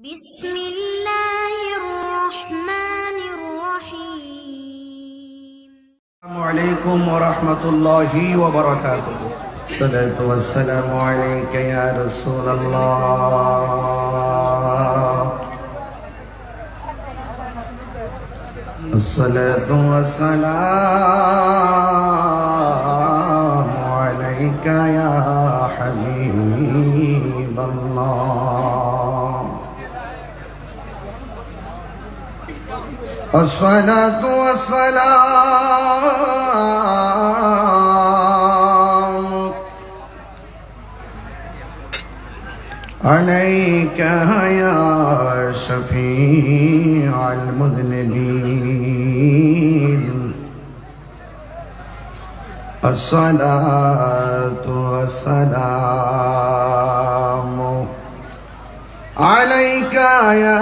بسم الله الرحمن الرحيم. السلام عليكم ورحمة الله وبركاته. الصلاة والسلام عليك يا رسول الله. الصلاة والسلام عليك يا حبيب الله. الصلاة والسلام عليك يا شفيع المذنبين. الصلاة والسلام عليك يا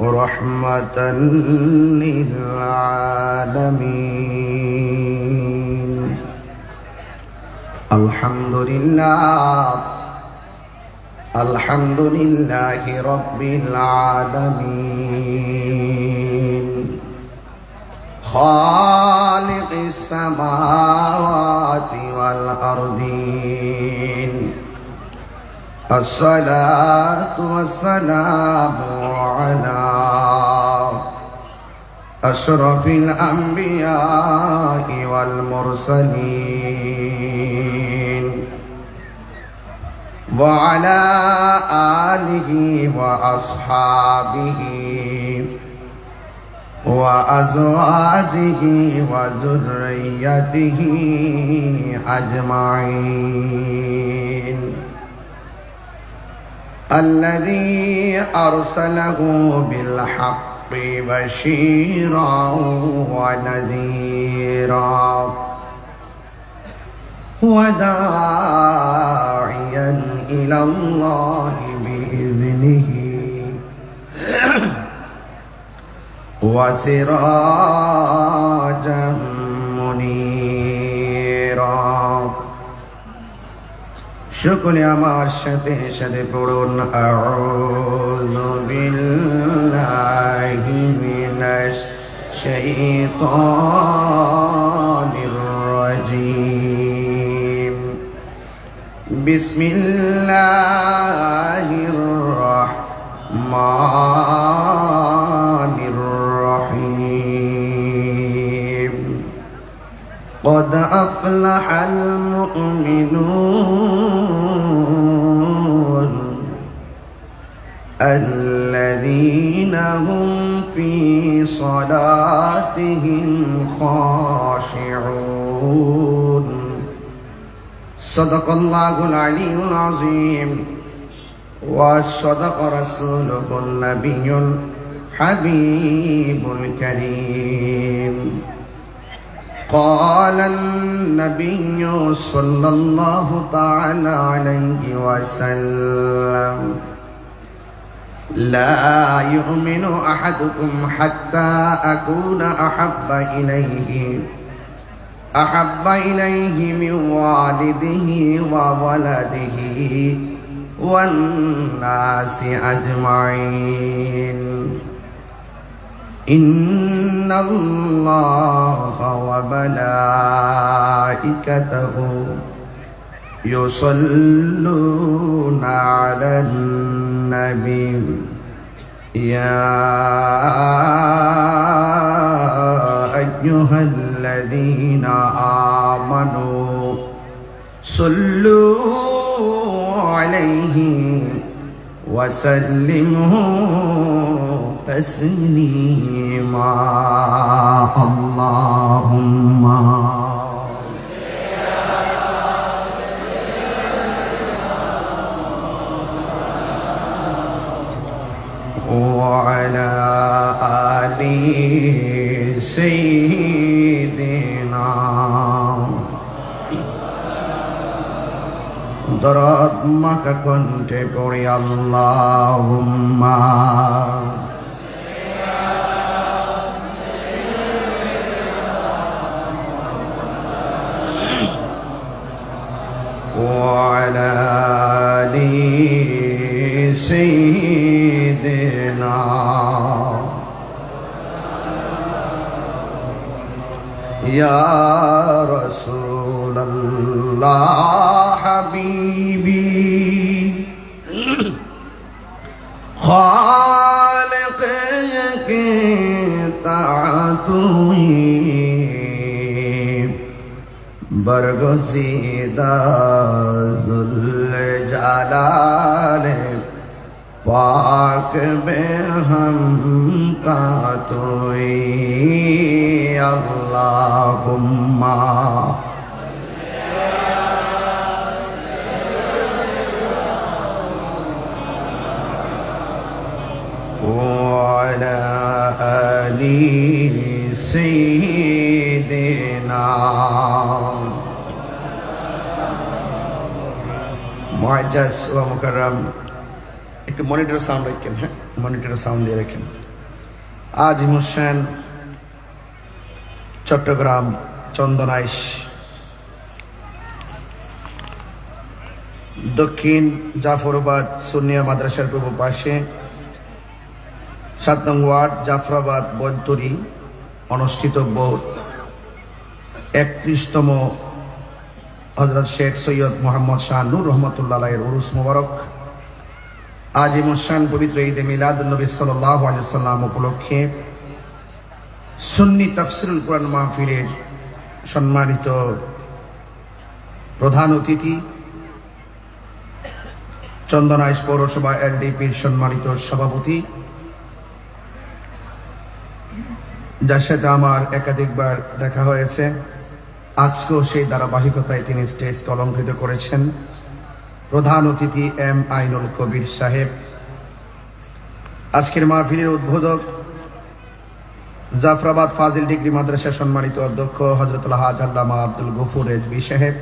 رحمة للعالمين. الحمد لله رب العالمين، خالق السماوات والأرضين. الصلاة والسلام على أشرف الأنبياء والمرسلين، وعلى آله وأصحابه وأزواجه وذريته أجمعين، الذي أرسله بالحق بشيرا ونذيرا وداعيا إلى الله بإذنه وسراجا منيرا। সকলে আমার সাথে সাথে পড়ুন আউযু বিল্লাহি মিনাশ শাইতানির রাজীম। বিসমিল্লাহির রাহমানির রহিম। قد أفلح المؤمنون الذين هم في صلاتهم خاشعون. صدق الله العلي العظيم وصدق رسوله النبي الحبيب الكريم. قال النبي صلى الله تعالى عليه وسلم: لا يؤمن أحدكم حتى أكون أحب إليه من والده وولده والناس أجمعين. إن الله وملائكته يصلون على النبي يا أيها الذين آمنوا صلوا عليه وسلموا تسليما. اللهم وعلى آل سيدنا দরদ মাখা কণ্ঠে পড়ি আল্লাহুম্মা وعلى آله या रसूल अल्लाह हबीबी खालिक के तातुई बरगुज़ीदा ज़ुल जलाल पाक बेहम तातुई अल्लाहुम्मा وعلى آل سيدنا মুআজ্জাজ ওয়া মুকাররম একটু মনিটর সাউন্ড রাখেন, হ্যাঁ মনিটর সাউন্ড দিয়ে রাখেন। আজিম হোসেন, চট্টগ্রাম চন্দনাইশ, দক্ষিণ জাফরাবাদ সুন্নিয়া মাদ্রাসার পূর্ব পাশে 7 নং ওয়ার্ড জাফরাবাদ বলতরি অনুষ্ঠিতব্য 31তম হযরত শেখ সৈয়দ মোহাম্মদ শাহ নূর রহমতুল্লাহ আলাইহির উরুস মুবারক আজিম হোসেন পবিত্র ঈদে মিলাদুন নবী সাল্লাল্লাহু আলাইহি ওয়াসাল্লাম উপলক্ষে সুন্নি তাফসিরুল কুরআন মাহফিলের সম্মানিত প্রধান অতিথি, চন্দনাইশ পৌরসভা এলডিপির সম্মানিত সভাপতি, যার সাথে আমার একাধিকবার দেখা হয়েছে, আজকেও সেই ধারাবাহিকতায় তিনি স্টেজকে অলঙ্কৃত করেছেন, প্রধান অতিথি এম আইনুল কবির সাহেব, আজকের মাহফিলের উদ্বোধক জাফরাবাদ ফাজিল ডিগ্রি মাদ্রাসার সম্মানিত অধ্যক্ষ হযরতুল হাজ আল্লামা আব্দুল গফুর রেজভী সাহেব,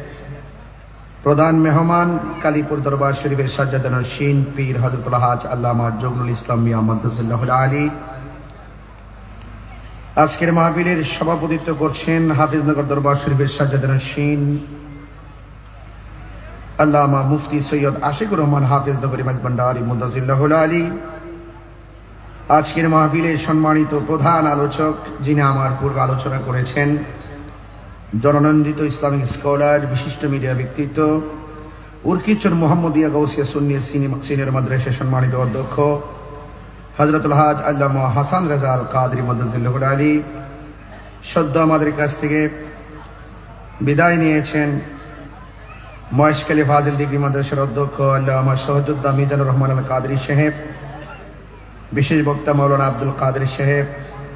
প্রধান মেহমান কালীপুর দরবার শরীফের সাজ্জাদানুর শিন পীর হযরতুল হাজ আল্লামা জগলুল ইসলাম মিয়া মাদ্দাজিল্লাহুল আলী, আজকের মাহফিলের সভাপতিত্ব করছেন হাফিজনগর দরবার শরীফের সাজ্জাদানুর শিন আল্লামা মুফতি সৈয়দ আশিকুর রহমান হাফিজনগর ইমাজ ভান্ডারী মুদাজিল্লাহুল আলী, আজকের মাহফিলের সম্মানিত প্রধান আলোচক যিনি আমার পূর্বে আলোচনা করেছেন, জননন্দিত ইসলামিক স্কলার, বিশিষ্ট মিডিয়া ব্যক্তিত্ব, উরকিচর মোহাম্মদিয়া গাউসিয়া সুন্নি সিনিয়র মাদ্রাসার সম্মানিত অধ্যক্ষ হযরতুল হাজ আল্লামা হাসান রাজা আল কাদরি মুদাজিল্লাহুল আলী, সদ্য আমাদের কাছ থেকে বিদায় নিয়েছেন মহেশখালী ফাজিল ডিগ্রি মাদ্রাসার অধ্যক্ষ আল্লামা শহীদুদ্দাহ মিজানুর রহমান আল কাদরি সাহেব, বিশেষ বক্তা মাওলানা আব্দুল কাদের সাহেব,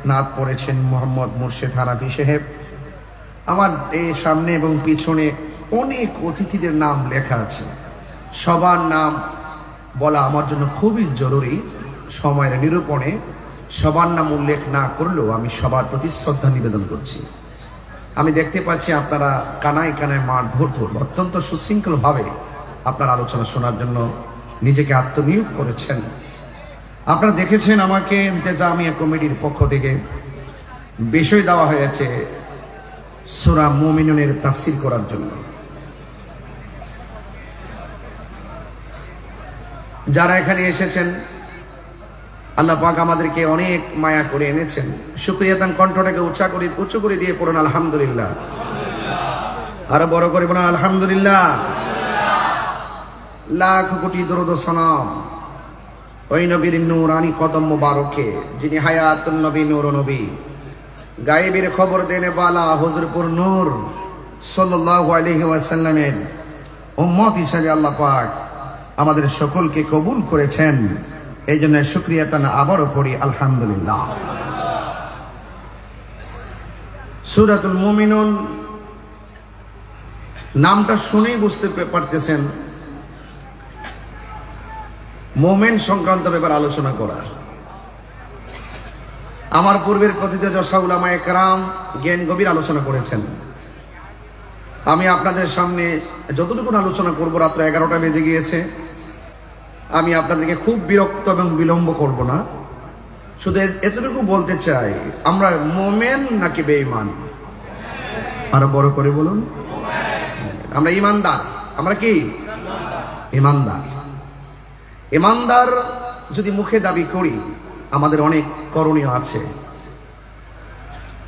নাত পড়েছেন মোহাম্মদ মুর্শেদ হানাফি সাহেব। আমার এই সামনে এবং পিছনে অনেক অতিথিদের নাম লেখা আছে, সবার নাম বলা আমার জন্য খুবই জরুরি। সময়ের নিরূপণে সবার নাম উল্লেখ না করলেও আমি সবার প্রতি শ্রদ্ধা নিবেদন করছি। আমি দেখতে পাচ্ছি আপনারা কানায় কানায় মাঠ ভোর অত্যন্ত সুশৃঙ্খলভাবে আপনার আলোচনা শোনার জন্য নিজেকে আত্মনিয়োগ করেছেন। আপনারা দেখেছেন আমাকে ইন্তেজামিয়া কমিটির পক্ষ থেকে বিষয় দেওয়া হয়েছে সূরা মুমিনুনের তাফসীর করার জন্য। যারা এখানে এসেছেন, আল্লাহ পাক আমাদেরকে অনেক মায়া করে এনেছেন। শুকরিয়া তান কণ্ঠটাকে উচ্চ করে দিয়ে পড়ুন আলহামদুলিল্লাহ, আরো বড় করে বলুন আলহামদুলিল্লাহ। লাখ কোটি দরুদ ও সালাম ওই নবীর নূরানি কদম মুবারকে, যিনি হায়াতুন নবী নূর নবী, গায়েবের খবর দেনে বালা হুজুরপুর নূর সাল্লাল্লাহু আলাইহি ওয়াসাল্লামের উম্মত হিসেবে আল্লাহ পাক আমাদের সকলকে কবুল করেছেন। এই জন্য শুকরিয়া তান আবারও পড়ি আলহামদুলিল্লাহ। সূরাতুল মুমিনুন নামটা শুনেই বুঝতে পারতেছেন মোমেন সংক্রান্ত ব্যাপার আলোচনা করা। আমার পূর্বের কথিত যশা উলামায়ে কেরাম জ্ঞান গভীর আলোচনা করেছেন। আমি আপনাদের সামনে যতটুকু আলোচনা করব, রাত্র 11টা বেজে গিয়েছে, আমি আপনাদেরকে খুব বিরক্ত এবং বিলম্ব করব না। শুধু এতটুকু বলতে চাই, আমরা মোমেন নাকি বেঈমান? আরো বড় করে বলুন। আমরা ইমানদার। আমরা কি ইমানদার? ইমানদার যদি মুখে দাবি করি, আমাদের অনেক করণীয় আছে।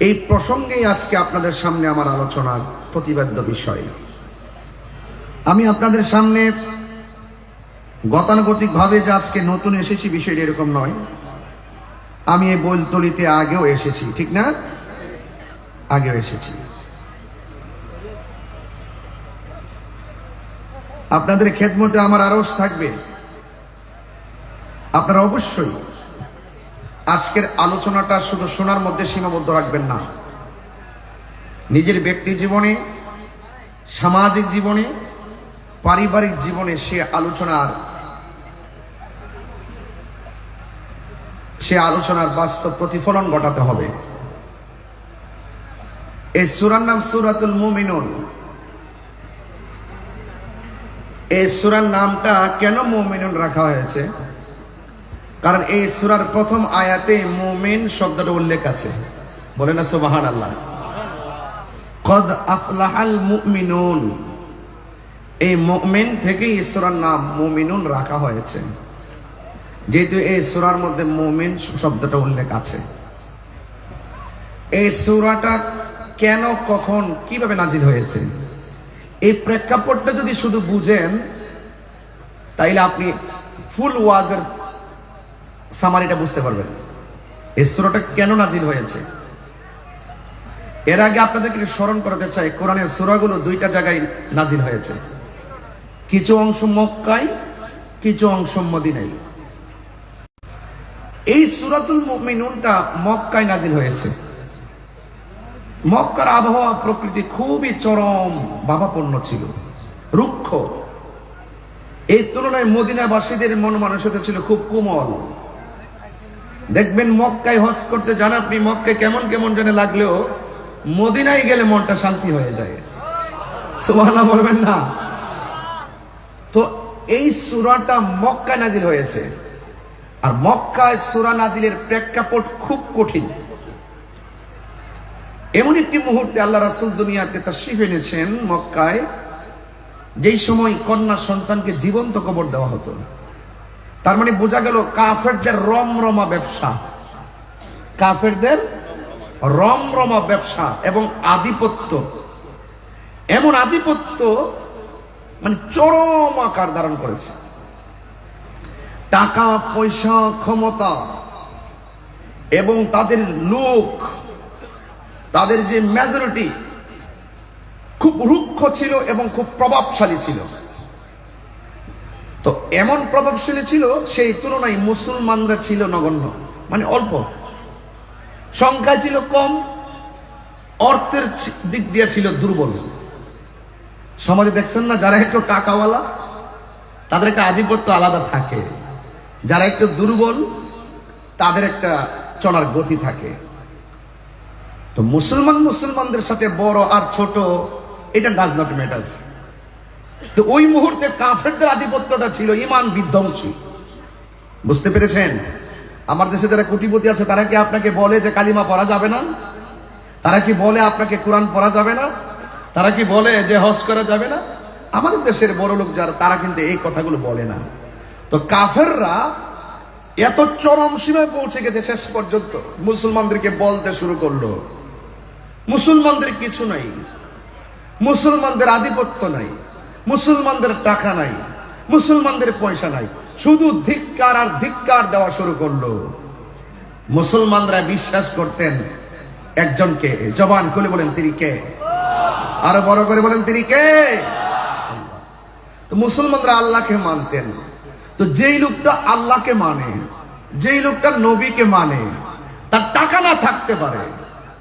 এই প্রসঙ্গেই আজকে আপনাদের সামনে আমার আলোচনার প্রতিপাদ্য বিষয়। আমি আপনাদের সামনে গতানুগতিকভাবে যে আজকে নতুন এসেছি বিষয়টি এরকম নয়। আমি এই বৈতলিতে আগেও এসেছি, ঠিক না? আগেও এসেছি। আপনাদের খেদমতে আমার আরজ থাকবে, আপনারা অবশ্যই আজকের আলোচনাটা শুধু শোনার মধ্যে সীমাবদ্ধ রাখবেন না। নিজের ব্যক্তি জীবনে, সামাজিক জীবনে, পারিবারিক জীবনে সে আলোচনার বাস্তব প্রতিফলন ঘটাতে হবে। এই সূরার নাম সূরাতুল মুমিনুন। এই সূরার নামটা কেন মুমিনুন রাখা হয়েছে? কারণ এই সূরার প্রথম আয়াতে মুমিন শব্দটা উল্লেখ আছে। বলেন না সুবহানাল্লাহ। কদ আফলাহাল মুমিনুন, এই মুমিন থেকে এই সূরার নাম মুমিনুন রাখা হয়েছে, যেহেতু এই সূরার মধ্যে মুমিন শব্দটা উল্লেখ আছে। এই সূরাটা কেন, কখন, কিভাবে নাজিল হয়েছে, এই প্রেক্ষাপটটা যদি শুধু বুঝেন তাইলে আপনি ফুল ওয়াজের সামারিটা বুঝতে পারবেন। এই সূরাটা কেন নাজিল হয়েছে। এর আগে আপনাদেরকে স্মরণ করাতে চাই, কোরআনের সূরাগুলো দুইটা জায়গায় নাজিল হয়েছে। কিছু অংশ মক্কায়, কিছু অংশ মদিনায়। এই সূরাতুল মুমিনুনটা মক্কায় নাজিল হয়েছে। মক্কার আবহাওয়া প্রকৃতি খুবই চরম ভাবাপন্ন ছিল, রুক্ষ। এই তুলনায় মদিনাবাসীদের মন মানসিকতা ছিল খুব কোমল। দেখবেন মক্কায় হজ করতে যান আপনি, মক্কায় কেমন কেমন যেন লাগলেও মদিনায় গেলে মনটা শান্তি হয়ে যায়। সুবহানাল্লাহ বলবেন না? তো এই সূরাটা মক্কায় নাজিল হয়েছে। আর মক্কায় সূরা নাজিলের প্রেক্ষাপট খুব কঠিন। এমন একটি মুহূর্তে আল্লাহ রাসূল দুনিয়াতে তাশরীফ এনেছেন মক্কায়, যেই সময় কন্যা সন্তানকে জীবন্ত কবর দেওয়া হতো। তার মানে বোঝা গেল কাফেরদের রমরমা ব্যবসা, কাফেরদের রমরমা ব্যবসা এবং আধিপত্য, এমন আধিপত্য মানে চরম আকার ধারণ করেছে। টাকা পয়সা, ক্ষমতা এবং তাদের লোক, তাদের যে মেজরিটি খুব রুক্ষ ছিল এবং খুব প্রভাবশালী ছিল। তো এমন প্রভাবশালী ছিল, সেই তুলনায় মুসলমানরা ছিল নগণ্য, মানে অল্প সংখ্যা ছিল, কম, অর্থের দিক দিয়ে ছিল দুর্বল। সমাজে দেখছেন না, যারা একটু টাকাওয়ালা তাদের একটা আধিপত্য আলাদা থাকে, যারা একটু দুর্বল তাদের একটা চলার গতি থাকে। তো মুসলমানদের সাথে বড় আর ছোট এটা ডাজ নট ম্যাটার। তো ওই মুহূর্তে কাফেরদের আধিপত্যটা ছিল ঈমান বিধ্বংসী। বুঝতে পেরেছেন? আমার দেশে যারা কোটিপতি আছে তারা কি আপনাকে বলে যে কালিমা পড়া যাবে না? তারা কি বলে আপনাকে কোরআন পড়া যাবে না? তারা কি বলে যে হজ করা যাবে না? আমাদের দেশের বড় লোক যারা, তারা কিন্তু এই কথাগুলো বলে না। তো কাফেররা এত চরম সীমায় পৌঁছে গেছে, শেষ পর্যন্ত মুসলমানদেরকে বলতে শুরু করলো মুসলমানদের কিছু নাই, মুসলমানদের আধিপত্য নাই, মুসলমানদের টাকা নাই, মুসলমানদের পয়সা নাই, শুধু ধিক্কার আর ধিক্কার দেওয়া শুরু করলো। মুসলমানরা বিশ্বাস করতেন একজনকে, জবান খুলে বলেন তিনি কে, আরো বড় করে বলেন তিনি কে। তো মুসলমানরা আল্লাহকে মানতেন। তো যেই লোকটা আল্লাহকে মানে, যেই লোকটা নবীকে মানে, তার টাকা না থাকতে পারে,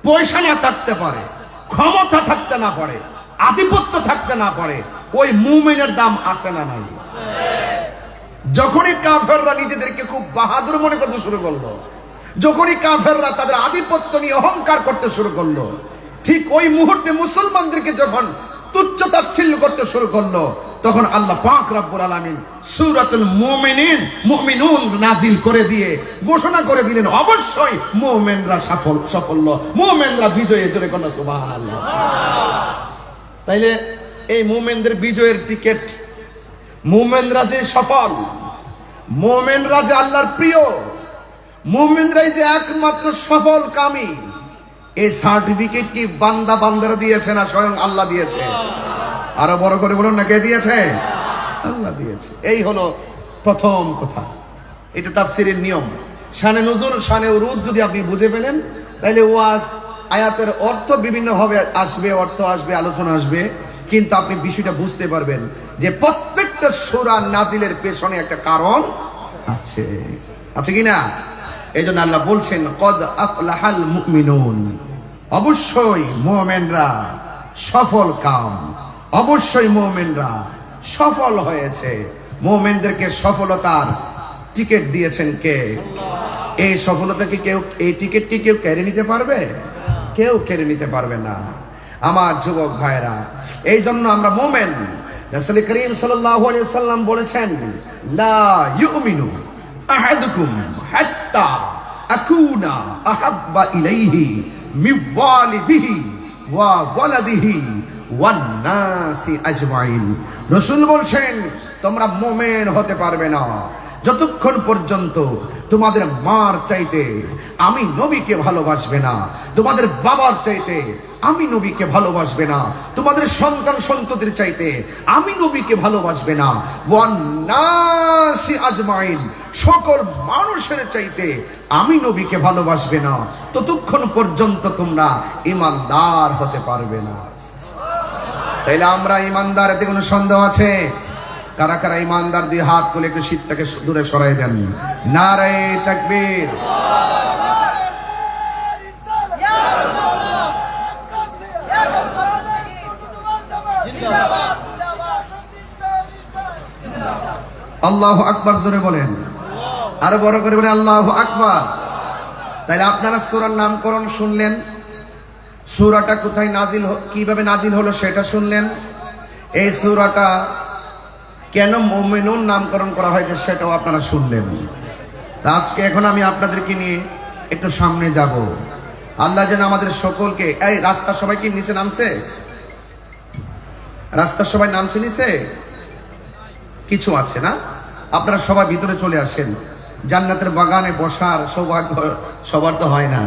পয়সা না থাকতে পারে, ক্ষমতা থাকতে না পারে, আধিপত্য থাকতে না পারে, ওই মুমিনের দাম আছে না নাই? যখনই কাফেররা নিজেদেরকে খুব বাহাদুর মনে করতে শুরু করলো, যখনই কাফেররা তাদের আধিপত্য নিয়ে অহংকার করতে শুরু করলো, ঠিক ওই মুহূর্তে মুসলমানদেরকে যখন তুচ্ছ-তাচ্ছিল্য করতে শুরু করলো, তখন আল্লাহ পাক রব্বুল আলামিন সূরাতুল মুমিনুন নাজিল করে দিয়ে ঘোষণা করে দিলেন, অবশ্যই মুমিনরা সাফল্য, মুমিনরা বিজয়ী। জোরে কোন সুবহানাল্লাহ। তাইলে এই মুমিনদের বিজয়ের টিকিট, মুমিনরা যে সফল, মুমিনরা যে আল্লাহর প্রিয়, মুমিনরাই যে একমাত্র সফল কামী, এই সার্টিফিকেট কি বান্দা বান্দারা দিয়েছে না স্বয়ং আল্লাহ দিয়েছে? আরো বড় করে বলুন না, কে দিয়েছে? আল্লাহ দিয়েছে। এই হলো প্রথম কথা। এটা তাফসীরের নিয়ম। শানে নুজুল, শানে উরুদ যদি আপনি বুঝে ফেলেন, তাহলে ওয়াজ আয়াতের অর্থ বিভিন্ন ভাবে আসবে, অর্থ আসবে, আলোচনা আসবে, কিন্তু আপনি বিষয়টা বুঝতে পারবেন যে প্রত্যেকটা সূরা নাজিলের পেছনে একটা কারণ আছে, আছে কিনা? এই জন্য আল্লাহ বলছেন কদ আফলাহাল মুমিনুন, অবশ্যই মুমিনরা সফল কাম, অবশ্যই মুমিনরা সফল হয়েছে। মুমিনদেরকে সফলতার টিকিট দিয়েছেন কে? এই সফলতা কি কেউ, এই টিকিট কি কেউ কেড়ে নিতে পারবে? কেউ কেড়ে নিতে পারবে না। আমার যুবক ভাইরা, এই জন্য আমরা মুমিন। রাসূল করিম সাল্লাল্লাহু আলাইহি সাল্লাম বলেছেন লা ইউমিনু আহাদুকুম হাত্তা আকুনা আহাব্বা ইলাইহি মিন ওয়ালিদিহি ওয়া ওয়ালাদিহি ওয়ান নাসি আজমাইন। রাসূল বলছেন তোমরা মুমিন হতে পারবে না যতক্ষণ পর্যন্ত তোমাদের মার চাইতে আমি নবীকে ভালোবাসবে না, তোমাদের বাবার চাইতে আমি নবীকে ভালোবাসবে না, তোমাদের সন্তান সন্ততির চাইতে আমি নবীকে ভালোবাসবে না, ওয়ান নাসি আজমাইন, সকল মানুষের চাইতে আমি নবীকে ভালোবাসবে না, ততক্ষণ পর্যন্ত তোমরা ঈমানদার হতে পারবে না। তাইলে আমরা ঈমানদার, এতে কোনো সন্দেহ আছে? কারা কারা ঈমানদার? দুই হাত তুলে একটু শীতটাকে দূরে সরাই দেন। নারে তাকবীর। আল্লাহু আকবার জোরে বলেন, আরো বড় করে বলেন আল্লাহু আকবার। তাইলে আপনারা সূরার নামকরণ শুনলেন, সূরাটা কোথায় নাজিল, কিভাবে নাজিল হলো সেটা শুনলেন। এই সূরাটা কেন মুমিনুন নামকরণ করা হয়েছে সেটাও আপনারা শুনলেন। আজকে এখন আমি আপনাদেরকে নিয়ে একটু সামনে যাব। আল্লাহ যেন আমাদের সকলকে, এই রাস্তার সবাই কি নিচে নামছে? রাস্তার সবাই নামছে নিচে? কিছু আছে না? আপনারা সবাই ভিতরে চলে আসেন। জান্নাতের বাগানে বসার সৌভাগ্য সবার তো হয় না।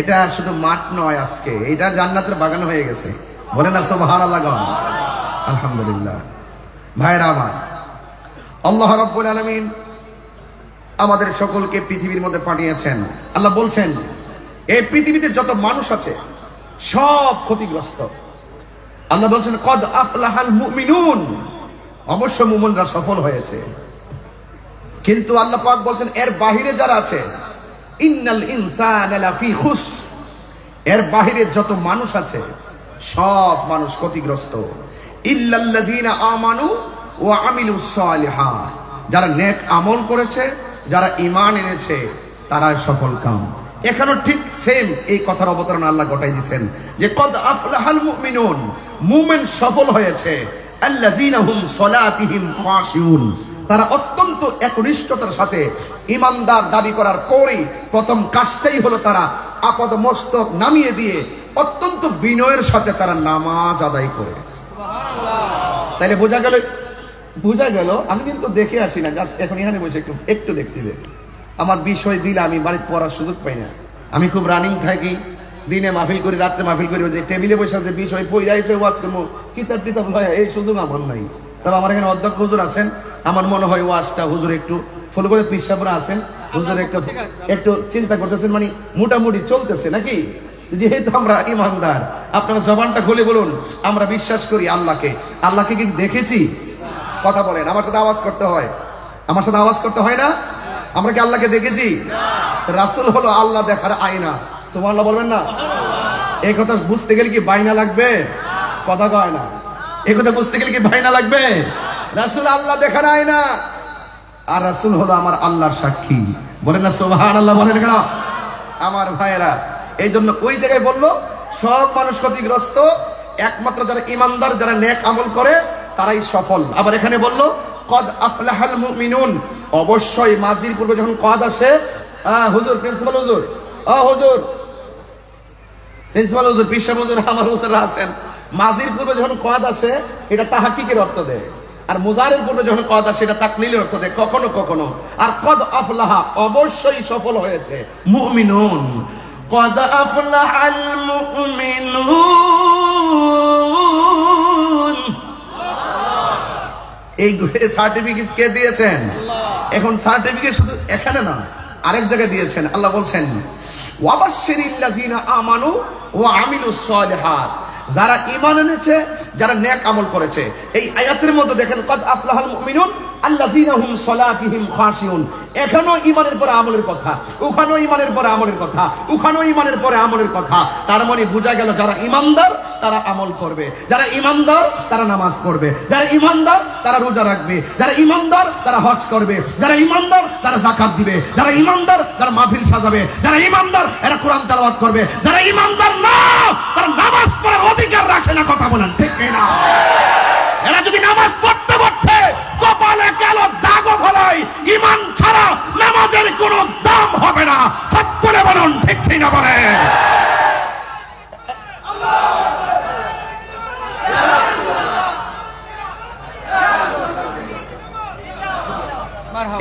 এটা শুধু মাঠ নয়, আজকে এটা জান্নাতের বাগান হয়ে গেছে। বলেন না সুবহানাল্লাহ, আলহামদুলিল্লাহ। ভাইরা আমার, আল্লাহ রাব্বুল আলামিন আমাদের সকলকে পৃথিবীর মধ্যে পাঠিয়েছেন। আল্লাহ বলছেন এই পৃথিবীতে যত মানুষ আছে সব ক্ষতিগ্রস্ত। আল্লাহ বলছেন কদ আফলাহাল মুমিনুন, অবশ্য মুমিনরা সফল হয়েছে। কিন্তু আল্লাহ পাক বলছেন এর বাহিরে যারা আছে, ইন্নাল ইনসানা লাফি খুসর, এর বাহিরে যত মানুষ আছে সব মানুষ ক্ষতিগ্রস্ত। ইল্লাল্লাযীনা আমানু ওয়া আমিলুস সালিহাত, যারা নেক আমল করেছে, যারা ঈমান এনেছে, তারা সফল কাম। এখানেও ঠিক সেম এই কথার অবতারণা আল্লাহ ঘটাই দিয়েছেন যে কদ আফলাহাল মুমিনুন, মুমিন সফল হয়েছে। আল্লাযীনা হুম সলাতিহিম খাশিউন, তারা অত্যন্ত একনিষ্ঠতার সাথে ঈমানদার দাবি করার পরেই প্রথম কাজটাই হলো তারা আপাদ মস্তক নামিয়ে দিয়ে অত্যন্ত বিনয়ের সাথে তারা নামাজ আদায় করে। তাইলে বোঝা গেল আমি কিন্তু দেখে আসি না, জাস্ট এখন এখানে বসে একটু দেখছি যে আমার বিষয় দিলে আমি বাড়িতে পড়ার সুযোগ পাই না। আমি খুব রানিং থাকি, দিনে মাহফিল করি, রাত্রে মাহফিল করি, যে টেবিলে বসে আছে বিষয় পড়াইছে ওয়াজ করবো, কিতাব টিতাব লয়, এই সুযোগ আমার নাই। তবে আমার এখানে অধ্যক্ষ হুজুর আছেন, আমার মনে হয় ওয়াজটা হুজুর একটু ফলো করে, পিসাবরা আছেন, হুজুর একটু চিন্তা করতেছেন, মানে মোটামুটি চলতেছে নাকি। যেহেতু আমরা ঈমানদার, আপনারা জবানটা খুলে বলুন আমরা বিশ্বাস করি আল্লাহকে। আল্লাহকে কি দেখেছি? কথা বলেন, আমার সাথে আওয়াজ করতে হয়, আমার সাথে আওয়াজ করতে হয় না? আমরা কি আল্লাহকে দেখেছি? রাসূল হলো আল্লাহ দেখার আয়না। সুবহানাল্লাহ বলবেন না? এই কথা বুঝতে গেলে কি বাইনা লাগবে? কথা কয় না। এই কথা বুঝতে গেলে কি বাইনা লাগবে? রাসূল আল্লাহ দেখার আয়না, আর রাসূল হলো আমার আল্লাহর সাক্ষী। বলেন না সুবহানাল্লাহ, বলেন কেন? আমার ভাইয়েরা, এই জন্য ওই জায়গায় বললো সব মানুষ ক্ষতিগ্রস্ত, একমাত্র যারা ঈমানদার, যারা নেক আমল করে তারাই সফল। আবার এখানে বললো কদ আফলাহাল মুমিনুন, অবশ্যই মাজির পূর্বে যখন কদ আসে, হুজুর প্রিন্সিপাল হুজুর, হুজুর প্রিন্সিপাল হুজুর, পিসা হুজুর, আমার হুজুররা আছেন, মাজির পূর্বে যখন কদ আসে এটা তাহকিকের অর্থ দেয়, আর মুজারের পূর্বে যখন কদ আসে এটা তাকলিলের অর্থ দেয় কখনো কখনো। আর কদ আফলাহা, অবশ্যই সফল হয়েছে, মুমিনুন, قد أفلح المؤمنون এই সার্টিফিকেট কে দিয়েছেন? এখন সার্টিফিকেট শুধু এখানে না, আরেক জায়গায় দিয়েছেন। আল্লাহ বলছেন ওয়াবাশশিরিল্লাযিনা আমানু ওয়া আমিলুস সালিহাত, যারা ঈমান এনেছে, যারা নেক আমল করেছে। এই আয়াতের মধ্যে দেখেন কদ আফলাহাল মুমিনুন আল্লাযিনা হুম সালাতিহিম খাশিউন। এখানেও ঈমানের পরে আমলের কথা, ওখানেও ঈমানের পরে আমলের কথা, ওখানেও ঈমানের পরে আমলের কথা। তার মানে বোঝা গেল যারা ঈমানদার তারা আমল করবে, যারা ঈমানদার তারা নামাজ পড়বে, যারা ঈমানদার তারা রোজা রাখবে, যারা ঈমানদার তারা হজ করবে, যারা ঈমানদার তারা যাকাত দিবে, যারা ঈমানদার তারা মাহফিল সাজাবে, যারা ঈমানদার এরা কোরআন তেলাওয়াত করবে, যারা ঈমানদার না তারা নামাজ পড়ার অধিকার রাখে না। কথা বলেন ঠিক কিনা? এরা যদি নামাজ পড়তে পড়তে কপালে কালো দাগও ফলায়, ঈমান ছাড়া নামাজের কোনো দাম হবে না। হাত তুলে বলুন ঠিক কিনা বলেন।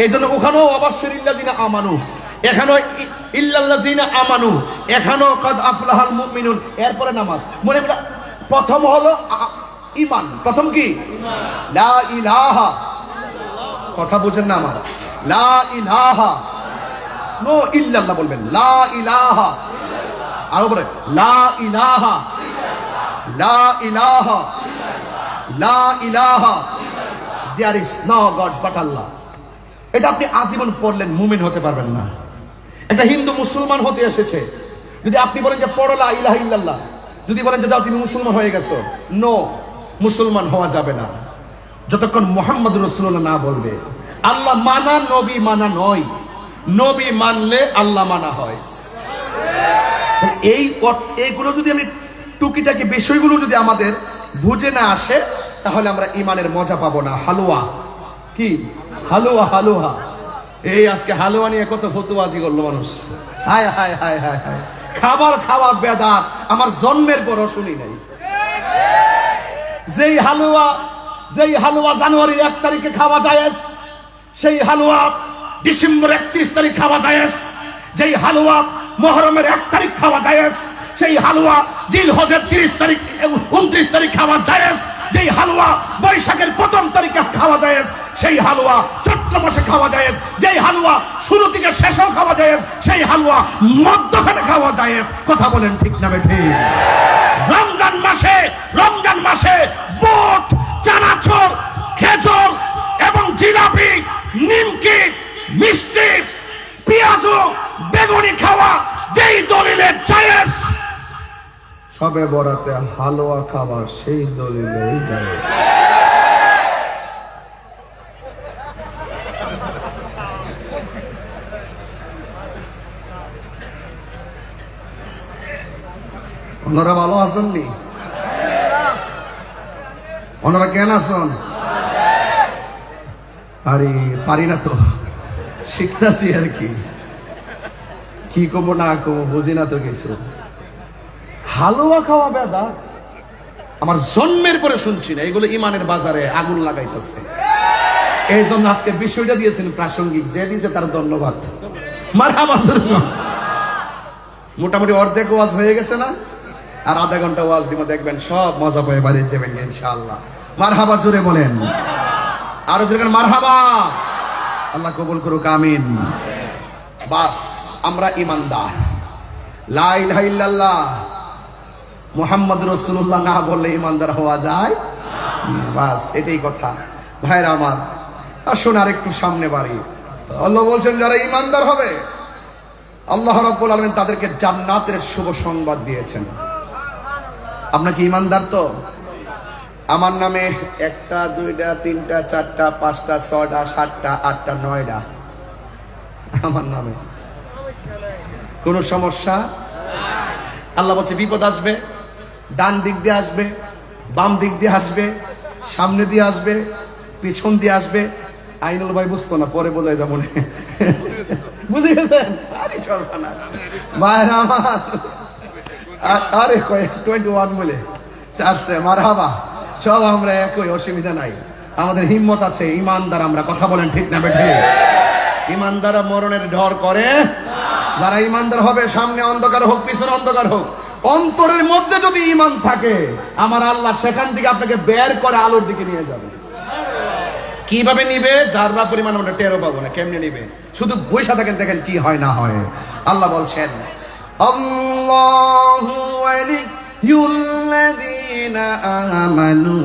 এই জন্য ওখানেও ওয়াবাশশিরিল্লাযিনা আমানু, এখানেও ইল্লাল্লাযিনা আমানু, এখানেও কদ আফলাহাল মুমিনুন। এরপরে নামাজ। মনে প্রথম হলো ঈমান। প্রথম কি? লা ইলাহা। কথা বুঝেন না আমার? লা ইলাহা, নো ইল্লাল্লাহ বলবেন। লা ইলাহা, আর বলে লা ইলাহা, লা ইলাহা, লা ইলাহা, there is no god but Allah. এটা আপনি আজীবন পড়লেন, মুমিন হতে পারবেন না। এটা হিন্দু মুসলমান হতে এসেছে। যদি আপনি বলেন যে পড়ো লা ইলাহা ইল্লাল্লাহ, যদি বলেন যে যাও তুমি মুসলমান হয়ে গেছো, নো, মুসলমান হওয়া যাবে না যতক্ষণ মুহাম্মদুর রাসূলুল্লাহ না বলবে। আল্লাহ মানা নবী মানা নয়, নবী মানলে আল্লাহ মানা হয়। এইগুলো যদি আমি টুকিটাকি বিষয়গুলো যদি আমাদের বুঝে না আসে, তাহলে আমরা ঈমানের মজা পাবো না। হালুয়া কি? হালুয়া, হালুয়া। এই আজকে হালুয়া নিয়ে কত ফতুয়াজি করলো মানুষ। হায় হায় হায় হায় হায়, খাবার খাওয়া বেদাত আমার জন্মের পরও শুনি নাই। যেই হালুয়া জানুয়ারির 1 তারিখে খাওয়া জায়েজ, সেই হালুয়া ডিসেম্বর 31 তারিখ খাওয়া জায়েজ। যেই হালুয়া মুহররমের 1 তারিখ খাওয়া জায়েজ, সেই হালুয়া জিলহজের 30 তারিখ 29 তারিখ খাওয়া জায়েজ। যেই হালুয়া বৈশাখের 1ম তারিখে খাওয়া জায়েজ, সেই হালুয়া চৈত্র মাসে খাওয়া জায়েজ। যেই হালুয়া শুরু থেকে শেষেও খাওয়া জায়েজ, সেই হালুয়া মধ্যখানে খাওয়া জায়েজ। কথা বলেন ঠিক না বেঠিক? রমজান মাসে বুট, চানাচুর, খেজুর এবং জিলাপি, নিমকি, মিষ্টি, পেঁয়াজু, বেগুনি খাওয়া যেই দলিলে জায়েজ, সবে বরাতে হালুয়া খাবার সেই দলিলেই জায়েজ। ওনারা ভালো আছেননি? ওনারা কেন আছেন? আরে পারি না তো, শিখতেছি আর কি কমো না কমো বুঝি না তো কিছু। হালুয়া খাওয়া বেদা আমার জন্মের পরে শুনছি না। এগুলো ঈমানের বাজারে আগুন লাগাইতেছে। এই জন্য আজকে বিষয়টা দিয়েছেন প্রাসঙ্গিক, যে দিয়েছে তার ধন্যবাদ। মারহাবা। মোটামুটি অর্ধেক ওয়াজ হয়ে গেছে না? আর আধা ঘন্টা ওয়াজ দিব, দেখবেন সব মজা পেয়ে বাড়ি যাবেন ইনশাআল্লাহ। মারহাবা জোরে বলেন, আরো জোরে মারহাবা। আল্লাহ কবুল করুক, আমিন। বাস আমরা ঈমানদার। লা ইলাহা ইল্লাল্লাহ মুহাম্মদুর রাসূলুল্লাহ না বললে ঈমানদার হওয়া যায়? বাস এটাই কথা। ভাইরা আমার, আসুন আরেকটু সামনে বাড়ি। আল্লাহ বলছেন যারা ঈমানদার হবে, আল্লাহ রাব্বুল আলামিন তাদেরকে জান্নাতের শুভ সংবাদ দিয়েছেন। আপনার কি ঈমানদার তো? আমার নামে 1টা 2টা 3টা 4টা 5টা 6টা 7টা 8টা 9টা আমার নামে, কোন সমস্যা? আল্লাহ বলছে বিপদ আসবে, ডান দিক দিয়ে আসবে, বাম দিক দিয়ে আসবে, সামনে দিয়ে আসবে, পিছন দিয়ে আসবে। আইনুল ভাই বুঝতো না, পরে বোঝাই যাবো না। বুঝে গেছেন? আরে সর্বনাশ ভাইরা আমার, আরে 21 বলে 4 মারহাবা। সব আমরা একই, অসুবিধা নাই। আমাদের হিম্মত আছে, ইমানদার আমরা। কথা বলেন ঠিক না বেঠে? ইমানদারা মরণের ডর করে যারা ইমানদার হবে, সামনে অন্ধকার হোক পিছনে অন্ধকার হোক, অন্তরের মধ্যে যদি ঈমান থাকে, আমার আল্লাহ সেখান থেকে আপনাকে বের করে আলোর দিকে নিয়ে যাবে। কিভাবে নিবে? যারা পরিমাণ আমরা টেরও পাবো না। কেমনে নিবে? শুধু বইসা থাকেন, দেখেন কি হয় না হয়। আল্লাহ বলছেন, আল্লাহু ওয়ালিয়ুল্লাযীনা আমানু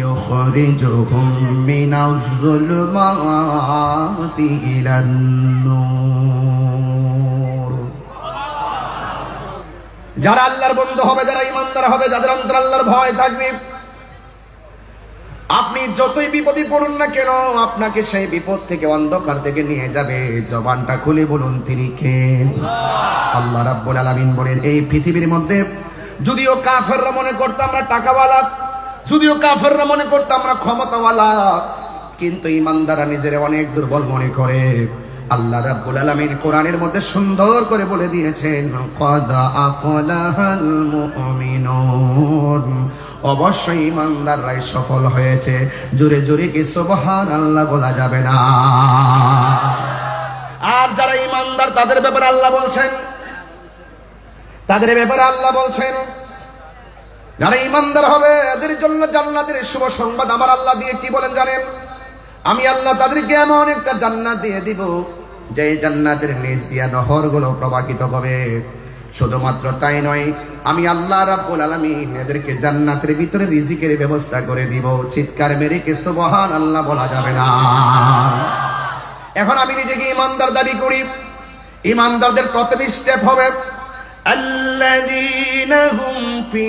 ইউখরিজুহুম মিনাজ-যুলুমাতি ইলান-নূর। যারা আল্লাহর বন্ধু হবে, যারা ইমানদার হবে, যাদের অন্তরে আল্লাহর ভয় থাকবে, আপনি যতই বিপদে পড়ুন না কেন, আপনাকে সেই বিপদ থেকে, অন্ধকার থেকে নিয়ে যাবে। জবানটা খুলে বলুন তিনি কে? আল্লাহ রাব্বুল আলামিন বলেন, এই পৃথিবীর মধ্যে যদিও কাফেররা মনে করতো আমরা টাকাওয়ালা, যদিও কাফেররা মনে করতো আমরা ক্ষমতাওয়ালা, কিন্তু ইমানদাররা নিজেরা অনেক দুর্বল মনে করে। আল্লাহ রাব্বুল আলামিন কোরআনের মধ্যে সুন্দর করে বলে দিয়েছেন, ক্বাদ আফলাহাল মুমিনুন, অবশ্যই ইমানদাররাই সফল হয়েছে। জোরে জোরে কি সুবহানাল্লাহ বলা যাবে না? আর যারা ইমানদার তাদের ব্যাপারে আল্লাহ বলছেন, যারা ইমানদার হবে এদের জন্য জান্নাতের শুভ সংবাদ আমার আল্লাহ দিয়ে কি বলেন জানেন? আমি আল্লাহ তাদেরকে এমন একটা জান্নাত দিয়ে দিব, যে জান্নাতের নিচ দিয়া নহরগুলো প্রবাহিত হবে। শুধুমাত্র তাই নয়, আমি আল্লাহ রাব্বুল আলামিন এদেরকে জান্নাতের ভিতরে রিজিকের ব্যবস্থা করে দিব। চিৎকার মেরে কি সুবহানাল্লাহ বলা যাবে না? এখন আমি নিজেকে ইমানদার দাবি করি। ইমানদারদের প্রথম স্টেপ হবে আল্লাযীনা হুম ফি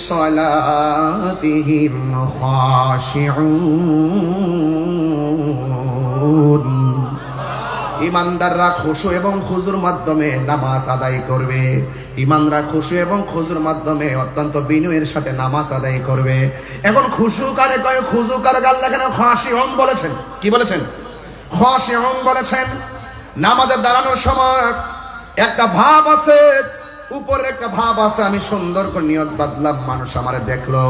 সালাতিহিম খাশিউন। ইমানদাররা খুশু এবং খুজুর মাধ্যমে নামাজ আদায় করবে। ইমানরা খুশু এবং খুজুর মাধ্যমে অত্যন্ত বিনয়ের সাথে নামাজ আদায় করবে। এখন খুশু কারে কয়, খুজু কারে? আল্লাহ কেন খাশিউন বলেছেন? কি বলেছেন? খাশিউন বলেছেন। নামাজে দাঁড়ানোর সময় একটা ভাব আছে, উপরে একটা ভাব আছে, আমি সুন্দর করে নিয়ত বাঁধলাম, মানুষ আমারে দেখলো,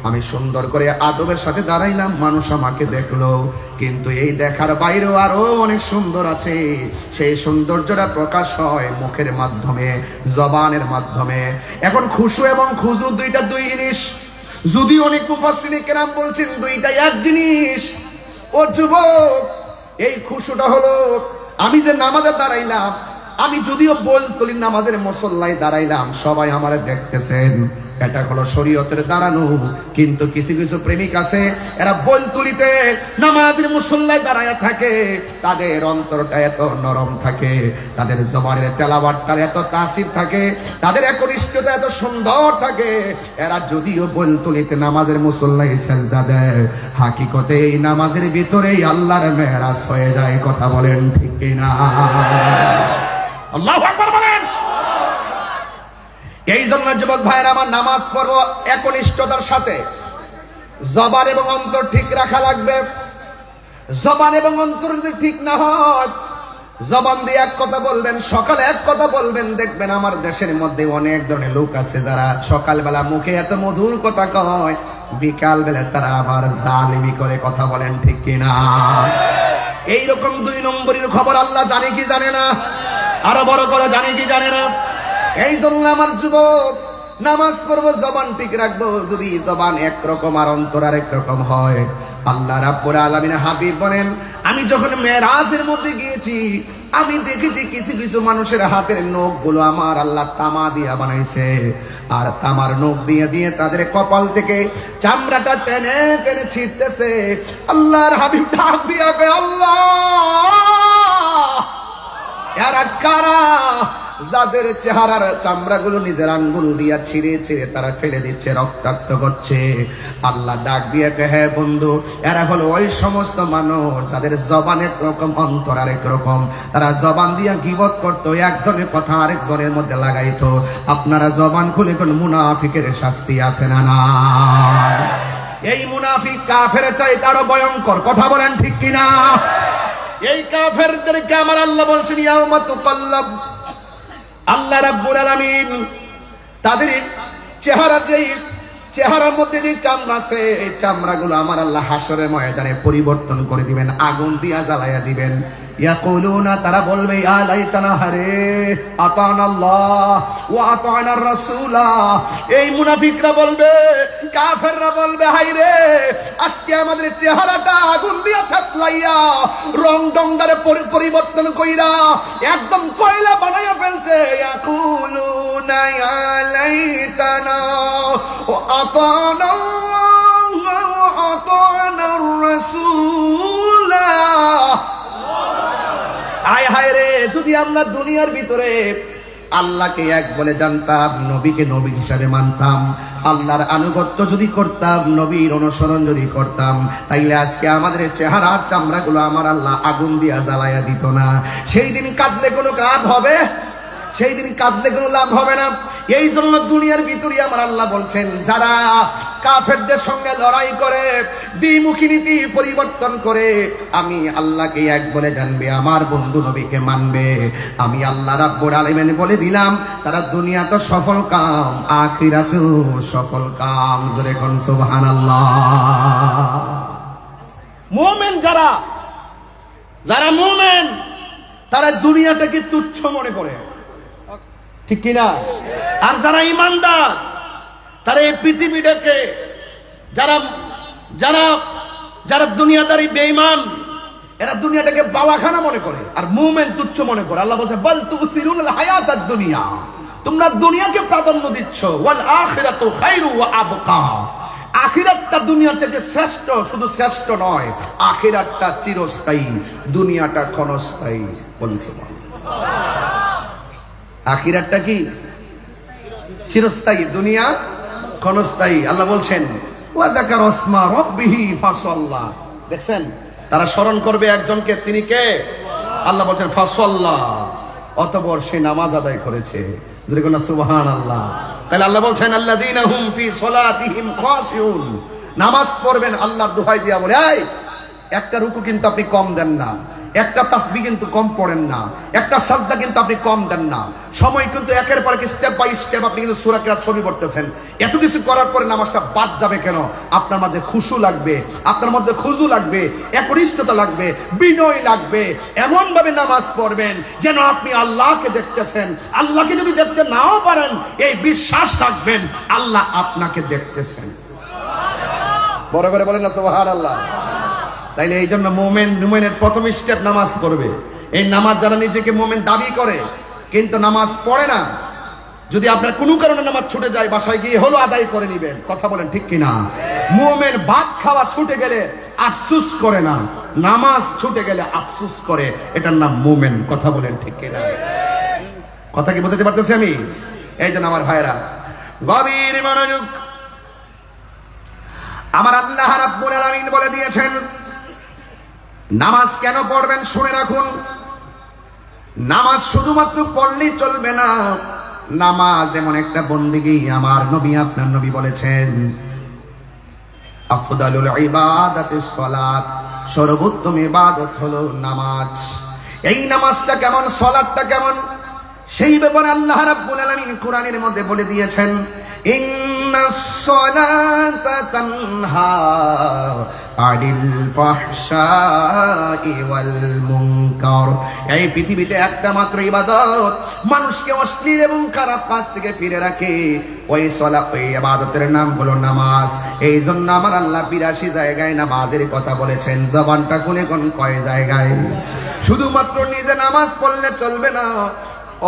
আমি সুন্দর করে আদবের সাথে দাঁড়াইলাম, মানুষ আমাকে দেখলো, কিন্তু এই দেখার বাইরেও আরো অনেক সুন্দর আছে। সেই সৌন্দর্যটা প্রকাশ হয় মুখের মাধ্যমে, জবানের মাধ্যমে। এখন খুশু এবং খুজু দুইটা দুই জিনিস। যদি অনেক মুফাসসিরিনে কেরাম বলছেন দুইটা এক জিনিস। ও যুবক, এই খুশুটা হলো আমি যে নামাজে দাঁড়াইলাম, আমি যদিও বল তুলি নামাজের মুসল্লায় দাঁড়াইলাম, সবাই আমারে দেখতেছেন, এটা হলো শরীয়তের দাঁড়ানো। কিন্তু কিছু কিছু প্রেমিক আছে, এরা বল তুলিতে নামাজের মুসল্লায় দাঁড়ায় থাকে, তাদের অন্তরটা এত নরম থাকে, তাদের জবানের তেলাওয়াতটা এত তাসির থাকে, তাদের একনিষ্ঠতা এত সুন্দর থাকে। এরা যদিও বল তুলিতে নামাজের মুসল্লায় সেজদা দেয়, হাকিকতে এই নামাজের ভিতরেই আল্লাহর মেরাজ হয়ে যায়। কথা বলেন ঠিক কিনা? আল্লাহু আকবার বলেন। এই জন্য যুবক ভাইরা আমার, নামাজ পড়বো একনিষ্ঠতার সাথে। জবান এবং অন্তর ঠিক রাখা লাগবে। জবান এবং অন্তর যদি ঠিক না হয়, জবান দিয়ে এক কথা বলবেন, সকালে এক কথা বলবেন, দেখবেন আমার দেশের মধ্যে অনেক ধরনের লোক আছে যারা সকালবেলা মুখে এত মধুর কথা কয়, বিকাল বেলা তারা আবার জালিমি করে। কথা বলেন ঠিক কিনা? এইরকম দুই নম্বরের খবর আল্লাহ জানে কি জানে না? আরো বড় করে জানে কি জানে না? এই জন্য আমার যুবক, নামাজ পড়বো, জবান ঠিক রাখবো। যদি জবান একরকম আর অন্তর আর একরকম হয়, আল্লাহ রাব্বুল আলামিন হাবিব বলেন, আমি যখন মেরাজের মধ্যে গিয়েছি, আমি দেখেছি কিছু কিছু মানুষের হাতের নখগুলো আমার আল্লাহ তামা দিয়া বানাইছে, আর তামার নখ দিয়ে দিয়ে তাদের কপাল থেকে চামড়াটা টেনে টেনে ছিটতেছে। আল্লাহর হাবিব ডাক দিয়া কয়, আল্লাহ, এরা কারা যাদের চেহারার চামড়াগুলো নিজের আঙ্গুল দিয়া ছিঁড়ে ছিঁড়ে তারা ফেলে দিচ্ছে, রক্তাক্ত করছে? আল্লাহ ডাক দিয়ে কে, হ্যাঁ বন্ধু, এরা হলো ওই সমস্ত মানুষ যাদের জবান একরকম, অন্তর আরেক রকম। তারা জবান দিয়া গীবত করতো, একজনের কথা আরেকজনের মধ্যে লাগাইতো। আপনারা জবান খুলে কোন মুনাফিকের শাস্তি আছে না? না, এই মুনাফিক কাফের চাইতে আরো ভয়ঙ্কর। কথা বলেন ঠিক কিনা? এই কাফেরদেরকে আমার আল্লাহ বলছেন, ইয়াউমা তুকাল্লাব। আল্লাহ রাব্বুল আলামিন তাদের চেহারা, যেই চেহারার মধ্যে যে চামড়া আছে, এই চামড়াগুলো আমার আল্লাহ হাসরের ময়দানে পরিবর্তন করে দিবেন, আগুন দিয়া জ্বালাইয়া দিবেন। ইয়াকুলুনা, তারা বলবে ইয়া লাইতানা, হারে আতানা আল্লাহ ওয়া আতানা রাসূলা। এই মুনাফিকরা বলবে, কাফেররা বলবে, হায়রে আজকে আমাদের চেহারাটা আগুন দিয়া থাকলাইয়া রং ডঙ্গারে পরিবর্তন কইরা একদম কয়লা বানাইয়া ফেলছে। ইয়াকুলুনা ইয়া লাইতানা ওয়া আতানা আল্লাহ ওয়া আতানা রাসূলা। আয় হায় রে, যদি আমরা দুনিয়ার ভিতরে আল্লাহকে এক বলে জানতাম, নবীকে নবী হিসাবে মানতাম, আল্লাহর আনুগত্য যদি করতাম, নবীর অনুসরণ যদি করতাম, তাইলে আজকে আমাদের চেহারার চামড়াগুলো আমার আল্লাহ আগুন দিয়া জ্বালাইয়া দিত না। সেই দিন কাঁদলে কোনো লাভ হবে? সেই দিন কাঁদলে কোনো লাভ হবে না। এই জন্য দুনিয়ার ভিতরে আমার আল্লাহ বলছেন, যারা কাফেরদের সঙ্গে লড়াই করে, দ্বিমুখী নীতি পরিবর্তন করে, আমি আল্লাহকে এক বলে জানবে, আমার বন্ধু নবীকে মানবে, আমি আল্লাহ রাব্বুল আলামিন বলে দিলাম, তারা দুনিয়া তো সফল কাম, আখিরাতেও সফল কাম। জোরে কোন সুবহানাল্লাহ। মুমিন যারা মুমিন, তারা দুনিয়াটাকে তুচ্ছ মনে করে, ঠিক কিনা? আর যারা ঈমানদার, তারা এই পৃথিবীটাকে, যারা যারা যারা দুনিয়াদারি বেঈমান, এরা দুনিয়াটাকে বাওয়াখানা মনে করে, আর মুমিন তুচ্ছ মনে করে। আল্লাহ বলছে, বাল তুসিরুল হায়াতাদ দুনিয়া, তোমরা দুনিয়াকে প্রাধান্য দিচ্ছ, ওয়াল আখিরাতু খায়রু ওয়া আবকা। আখিরাতটা দুনিয়ার চেয়ে শ্রেষ্ঠ, শুধু শ্রেষ্ঠ নয়, আখিরাতটা চিরস্থায়ী, দুনিয়াটা ক্ষণস্থায়ী। বলুন সুবহানাল্লাহ। আখিরাতটা কি? চিরস্থায়ী, দুনিয়া ক্ষণস্থায়ী। আল্লাহ বলছেন, ওয়া যাকারা ইসমা রাব্বিহি ফাসাল্লা। দেখছেন, তারা স্মরণ করবে একজনকে, তিনি কে? আল্লাহ বলছেন ফাসাল্লা, অতঃপর সে নামাজ আদায় করেছে। জোরে কোন সুবহানাল্লাহ। তাহলে আল্লাহ বলছেন, আল্লাযীনা হুম ফি সলাতিহিম খাশিউন, নামাজ পড়বেন আল্লাহর দোহাই দিয়া বলে, এই একটা রুকু কিন্তু আপনি কম দেন না, একটা তাসবিহ কিন্তু কম পড়েন না, একটা সাজদা কিন্তু আপনি কম দেন না, সময় কিন্তু একের পর এক স্টেপ বাই স্টেপ আপনি কিন্তু সূরা কিরাত ছবি পড়তেছেন। এত কিছু করার পরে নামাজটা বাদ যাবে কেন? আপনার মাঝে খুশু লাগবে, আপনার মধ্যে খুজু লাগবে, একনিষ্ঠতা লাগবে, বিনয় লাগবে। এমন ভাবে নামাজ পড়বেন যেন আপনি আল্লাহকে দেখতেছেন। আল্লাহকে যদি দেখতে নাও পারেন, এই বিশ্বাস রাখবেন আল্লাহ আপনাকে দেখতেছেন। বড় করে বলেন না সুবহানাল্লাহ। তাইলে এই জন্য মুমিনের প্রথম স্টেপ নামাজ পড়বে। এই নামাজ যারা নিজেকে মুমিন দাবি করে কিন্তু নামাজ পড়ে না, যদি আপনার কোনো কারণে নামাজ ছুটে যায়, বাসায় গিয়ে হলো আদায় করে নিবেন। কথা বলেন ঠিক কিনা? মুমিন ভাত খাওয়া ছুটে গেলে আফসোস করে না, নামাজ ছুটে গেলে আফসোস করে, এটার নাম মুমিন। কথা বলেন ঠিক কিনা? কথা কি বুঝতে পারতেছি আমি? এই জন্য আমার ভাইরা, গভীর মনোযোগ। আমার আল্লাহ রাব্বুল আলামিন বলে দিয়েছেন, নামাজ কেন পড়বেন শুনে রাখুন। নামাজ শুধুমাত্র পড়লেই চলবে না, নামাজ এমন একটা বন্দেগী, আমার নবী আপনার নবী বলেছেন, আফদালুল ইবাদাতিস সালাত, সর্বোত্তম ইবাদত হলো নামাজ। এই নামাজটা কেমন, সালাতটা কেমন, সেই ব্যাপারে আল্লাহ রাব্বুল আলামিন কোরআনের মধ্যে বলে দিয়েছেন, ইন্নাস সালাতা তানহা আনিল ফাহশাই ওয়াল মুনকার। এই পৃথিবীতে একটা মাত্র ইবাদত মানুষকে অশ্লীল এবং খারাপ কাজ থেকে ফিরে রাখে, ওই সালাত, ওই ইবাদতের নাম হলো নামাজ। এই জন্য আমার আল্লাহ ৮২ জায়গায় নামাজের কথা বলেছেন। জবানটা খুলে কোন কয় জায়গায়? শুধুমাত্র নিজে নামাজ পড়লে চলবে না,